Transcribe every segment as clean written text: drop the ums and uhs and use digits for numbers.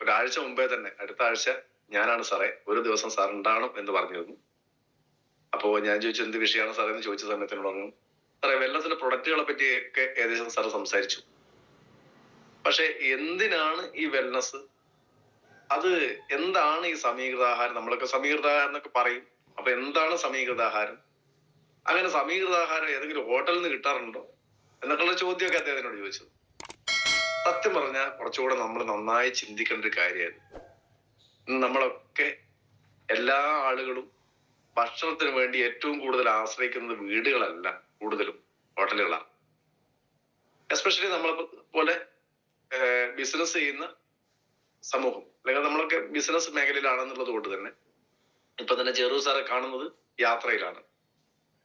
ഒരാഴ്ച മുമ്പേ തന്നെ, അടുത്ത ആഴ്ച ഞാനാണ് സാറേ, ഒരു ദിവസം സാർ ഉണ്ടാകണം എന്ന് പറഞ്ഞിരുന്നു. അപ്പോ ഞാൻ ചോദിച്ചു എന്ത് വിഷയമാണ് സാറേ എന്ന് ചോദിച്ച സമയത്തിന് പറഞ്ഞു, സാറേ വെല്ലസിന്റെ പ്രൊഡക്റ്റുകളെ പറ്റിയൊക്കെ ഏകദേശം സാറ് സംസാരിച്ചു. പക്ഷെ എന്തിനാണ് ഈ വെൽനസ്, അത് എന്താണ് ഈ സമീകൃതാഹാരം? നമ്മളൊക്കെ സമീകൃതാഹാരം എന്നൊക്കെ പറയും. അപ്പൊ എന്താണ് സമീകൃതാഹാരം? അങ്ങനെ സമീകൃതാഹാരം ഏതെങ്കിലും ഹോട്ടലിൽ നിന്ന് കിട്ടാറുണ്ടോ എന്നൊക്കെയുള്ള ചോദ്യമൊക്കെ അദ്ദേഹത്തിനോട് ചോദിച്ചത്. സത്യം പറഞ്ഞാൽ കുറച്ചുകൂടെ നമ്മൾ നന്നായി ചിന്തിക്കേണ്ട ഒരു കാര്യമായിരുന്നു. നമ്മളൊക്കെ എല്ലാ ആളുകളും ഭക്ഷണത്തിന് വേണ്ടി ഏറ്റവും കൂടുതൽ ആശ്രയിക്കുന്നത് വീടുകളല്ല, കൂടുതലും ഹോട്ടലുകളാണ്. എസ്പെഷ്യലി നമ്മളെ പോലെ ബിസിനസ് ചെയ്യുന്ന സമൂഹം, അല്ലെങ്കിൽ നമ്മളൊക്കെ ബിസിനസ് മേഖലയിലാണെന്നുള്ളത് കൊണ്ട് തന്നെ ഇപ്പൊ തന്നെ ചെറു സാറെ കാണുന്നത് യാത്രയിലാണ്.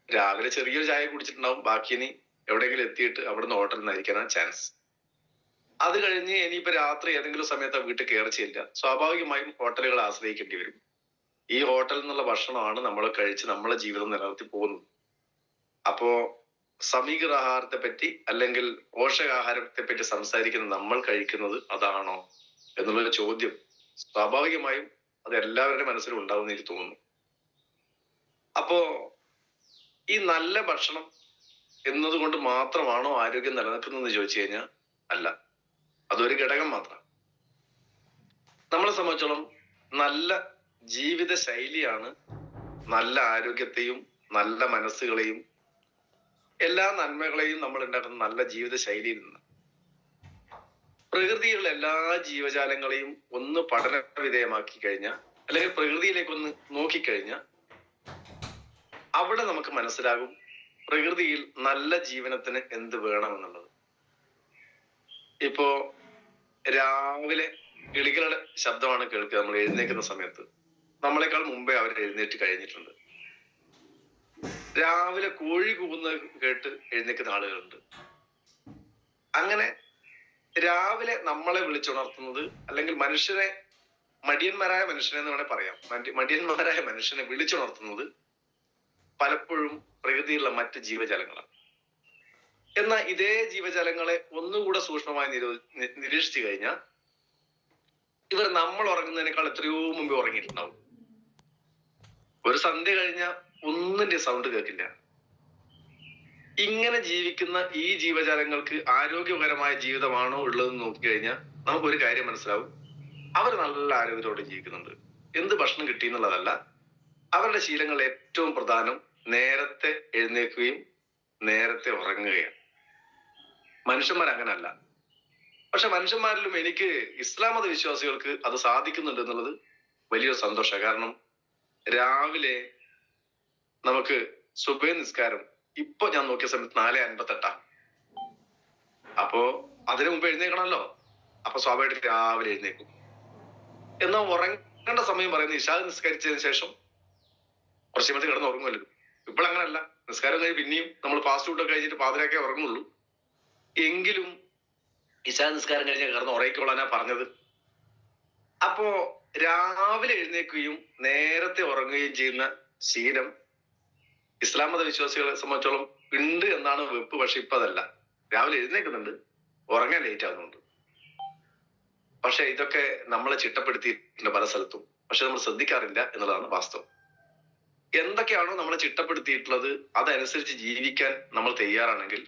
രാവിലെ ചെറിയൊരു ചായ കുടിച്ചിട്ടുണ്ടാവും, ബാക്കി ഇനി എവിടെയെങ്കിലും എത്തിയിട്ട് അവിടുന്ന് ഹോട്ടലിൽ നിന്നായിരിക്കാനാണ് ചാൻസ്. അത് കഴിഞ്ഞ് ഇനിയിപ്പോ രാത്രി ഏതെങ്കിലും സമയത്ത് വീട്ടിൽ കയറി ചെല്ലുക, സ്വാഭാവികമായും ഹോട്ടലുകൾ ആശ്രയിക്കേണ്ടി വരും. ഈ ഹോട്ടലിൽ നിന്നുള്ള ഭക്ഷണമാണ് നമ്മൾ കഴിച്ച് നമ്മളെ ജീവിതം നിലനിർത്തി പോകുന്നത്. അപ്പോ സമീകൃതാഹാരത്തെ പറ്റി അല്ലെങ്കിൽ പോഷകാഹാരത്തെ പറ്റി സംസാരിക്കുന്ന നമ്മൾ കഴിക്കുന്നത് അതാണോ എന്നുള്ളൊരു ചോദ്യം സ്വാഭാവികമായും അത് എല്ലാവരുടെ മനസ്സിലും ഉണ്ടാവുമെന്ന് എനിക്ക് തോന്നുന്നു. അപ്പോ ഈ നല്ല ഭക്ഷണം എന്നതുകൊണ്ട് മാത്രമാണോ ആരോഗ്യം നിലനിൽക്കുന്നതെന്ന് ചോദിച്ചു കഴിഞ്ഞാൽ അല്ല, അതൊരു ഘടകം മാത്രം. നമ്മളെ സംബന്ധിച്ചോളം നല്ല ജീവിത ശൈലിയാണ് നല്ല ആരോഗ്യത്തെയും നല്ല മനസ്സുകളെയും എല്ലാ നന്മകളെയും നമ്മൾ ഉണ്ടാക്കുന്ന നല്ല ജീവിത ശൈലിയിൽ നിന്ന്. പ്രകൃതിയിലുള്ള എല്ലാ ജീവജാലങ്ങളെയും ഒന്ന് പഠന വിധേയമാക്കി കഴിഞ്ഞാൽ, അല്ലെങ്കിൽ പ്രകൃതിയിലേക്ക് ഒന്ന് നോക്കിക്കഴിഞ്ഞാൽ അവിടെ നമുക്ക് മനസ്സിലാകും പ്രകൃതിയിൽ നല്ല ജീവനത്തിന് എന്ത് വേണമെന്നുള്ളത്. ഇപ്പോ രാവിലെ കിളികളുടെ ശബ്ദമാണ് കേൾക്കുക. നമ്മൾ എഴുന്നേൽക്കുന്ന സമയത്ത് നമ്മളെക്കാൾ മുമ്പേ അവർ എഴുന്നേറ്റ് കഴിഞ്ഞിട്ടുണ്ട്. രാവിലെ കോഴി കൂവുന്നത് കേട്ട് എഴുന്നേൽക്കുന്ന ആളുകളുണ്ട്. അങ്ങനെ രാവിലെ നമ്മളെ വിളിച്ചുണർത്തുന്നത്, അല്ലെങ്കിൽ മനുഷ്യനെ, മടിയന്മാരായ മനുഷ്യനെ എന്ന് വേണേൽ പറയാം, മടിയന്മാരായ മനുഷ്യനെ വിളിച്ചുണർത്തുന്നത് പലപ്പോഴും പ്രകൃതിയിലുള്ള മറ്റ് ജീവജാലങ്ങളാണ്. എന്നാൽ ഇതേ ജീവജാലങ്ങളെ ഒന്നുകൂടെ സൂക്ഷ്മമായി നിരീക്ഷിച്ചു കഴിഞ്ഞാൽ ഇവർ നമ്മൾ ഉറങ്ങുന്നതിനേക്കാൾ എത്രയോ മുമ്പ് ഉറങ്ങിയിട്ടുണ്ടാവും. ഒരു സന്ധ്യ കഴിഞ്ഞാൽ ഒന്നിന്റെ സൗണ്ട് കേൾക്കില്ല. ഇങ്ങനെ ജീവിക്കുന്ന ഈ ജീവജാലങ്ങൾക്ക് ആരോഗ്യകരമായ ജീവിതമാണോ ഉള്ളതെന്ന് നോക്കിക്കഴിഞ്ഞാൽ നമുക്കൊരു കാര്യം മനസ്സിലാവും, അവർ നല്ല ആരോഗ്യത്തോടെ ജീവിക്കുന്നുണ്ട്. എന്ത് ഭക്ഷണം കിട്ടി എന്നുള്ളതല്ല, അവരുടെ ശീലങ്ങളിൽ ഏറ്റവും പ്രധാനം നേരത്തെ എഴുന്നേൽക്കുകയും നേരത്തെ ഉറങ്ങുകയാണ്. മനുഷ്യന്മാർ അങ്ങനല്ല. പക്ഷെ മനുഷ്യന്മാരിലും എനിക്ക് ഇസ്ലാം മത വിശ്വാസികൾക്ക് അത് സാധിക്കുന്നുണ്ട് എന്നുള്ളത് വലിയൊരു സന്തോഷമാണ്. കാരണം രാവിലെ നമുക്ക് സുബഹി നിസ്കാരം ഇപ്പൊ ഞാൻ നോക്കിയ സമയത്ത് 4:58. അപ്പോ അതിനു മുമ്പ് എഴുന്നേൽക്കണമല്ലോ. അപ്പൊ സ്വാഭാവികമായിട്ട് രാവിലെ എഴുന്നേൽക്കും. എന്നാൽ ഉറങ്ങേണ്ട സമയം പറയുന്നത് ഇശാ നിസ്കരിച്ചതിന് ശേഷം കുറച്ച് സമയത്ത് കിടന്ന് ഉറങ്ങുമല്ലോ. ഇപ്പോഴങ്ങനല്ല. നിസ്കാരം കഴിഞ്ഞ് പിന്നെയും നമ്മൾ ഫാസ്റ്റ് ഫുഡൊക്കെ കഴിഞ്ഞിട്ട് പാതിരാക്കേ ഉറങ്ങുള്ളൂ. എങ്കിലും ഇശാ നിസ്കാരം കഴിഞ്ഞാൽ കിടന്ന് ഉറങ്ങിക്കോളാനാ പറഞ്ഞത്. അപ്പോ രാവിലെ എഴുന്നേൽക്കുകയും നേരത്തെ ഉറങ്ങുകയും ചെയ്യുന്ന ശീലം ഇസ്ലാം മത വിശ്വാസികളെ സംബന്ധിച്ചോളം ഉണ്ട് എന്നാണ് വെപ്പ്. പക്ഷെ ഇപ്പൊ അതല്ല. രാവിലെ എഴുന്നേൽക്കുന്നുണ്ട്, ഉറങ്ങാൻ ലേറ്റ് ആകുന്നുണ്ട്. പക്ഷെ ഇതൊക്കെ നമ്മളെ ചിട്ടപ്പെടുത്തിയിട്ടുണ്ട് പല സ്ഥലത്തും. പക്ഷെ നമ്മൾ ശ്രദ്ധിക്കാറില്ല എന്നുള്ളതാണ് വാസ്തവം. എന്തൊക്കെയാണോ നമ്മളെ ചിട്ടപ്പെടുത്തിയിട്ടുള്ളത് അതനുസരിച്ച് ജീവിക്കാൻ നമ്മൾ തയ്യാറാണെങ്കിൽ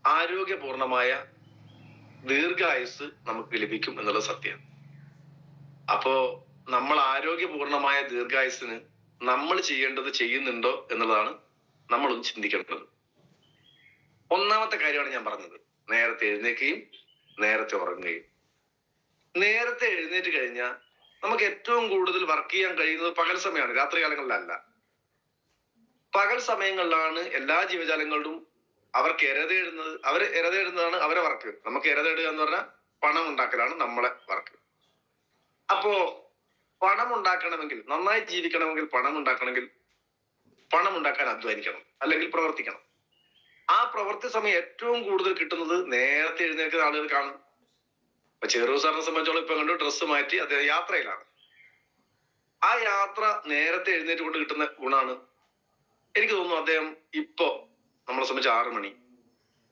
ആരോഗ്യപൂർണമായ ദീർഘായുസ് നമുക്ക് ലഭിക്കും എന്നുള്ള സത്യമാണ്. അപ്പോ നമ്മൾ ആരോഗ്യപൂർണമായ ദീർഘായുസിന് നമ്മൾ ചെയ്യേണ്ടത് ചെയ്യുന്നുണ്ടോ എന്നുള്ളതാണ് നമ്മളൊന്ന് ചിന്തിക്കേണ്ടത്. ഒന്നാമത്തെ കാര്യമാണ് ഞാൻ പറഞ്ഞത്, നേരത്തെ എഴുന്നേൽക്കുകയും നേരത്തെ ഉറങ്ങുകയും. നേരത്തെ എഴുന്നേറ്റ് കഴിഞ്ഞാൽ നമുക്ക് ഏറ്റവും കൂടുതൽ വർക്ക് ചെയ്യാൻ കഴിയുന്നത് പകൽ സമയമാണ്, രാത്രി കാലങ്ങളിലല്ല. പകൽ സമയങ്ങളിലാണ് എല്ലാ ജീവജാലങ്ങളും അവർക്ക് എരതേടുന്നതാണ് അവരെ വർക്ക്. നമുക്ക് എരതേടുക എന്ന് പറഞ്ഞാൽ പണം ഉണ്ടാക്കലാണ് നമ്മളെ വർക്ക്. അപ്പോ പണം ഉണ്ടാക്കണമെങ്കിൽ, നന്നായി ജീവിക്കണമെങ്കിൽ, പണം ഉണ്ടാക്കാൻ അധ്വാനിക്കണം, അല്ലെങ്കിൽ പ്രവർത്തിക്കണം. ആ പ്രവൃത്തി സമയം ഏറ്റവും കൂടുതൽ കിട്ടുന്നത് നേരത്തെ എഴുന്നേൽക്കുന്ന ആളുകൾക്കാണ്. ഇപ്പൊ ചെറു സാറിനെ സംബന്ധിച്ചോളം ഇപ്പൊ കണ്ടു ഡ്രസ്സ് മാറ്റി അദ്ദേഹം യാത്രയിലാണ്. ആ യാത്ര നേരത്തെ എഴുന്നേറ്റ് കൊണ്ട് കിട്ടുന്ന ഗുണാണ്. എനിക്ക് തോന്നുന്നു അദ്ദേഹം ഇപ്പോ നമ്മളെ സംബന്ധിച്ച് 6 മണി,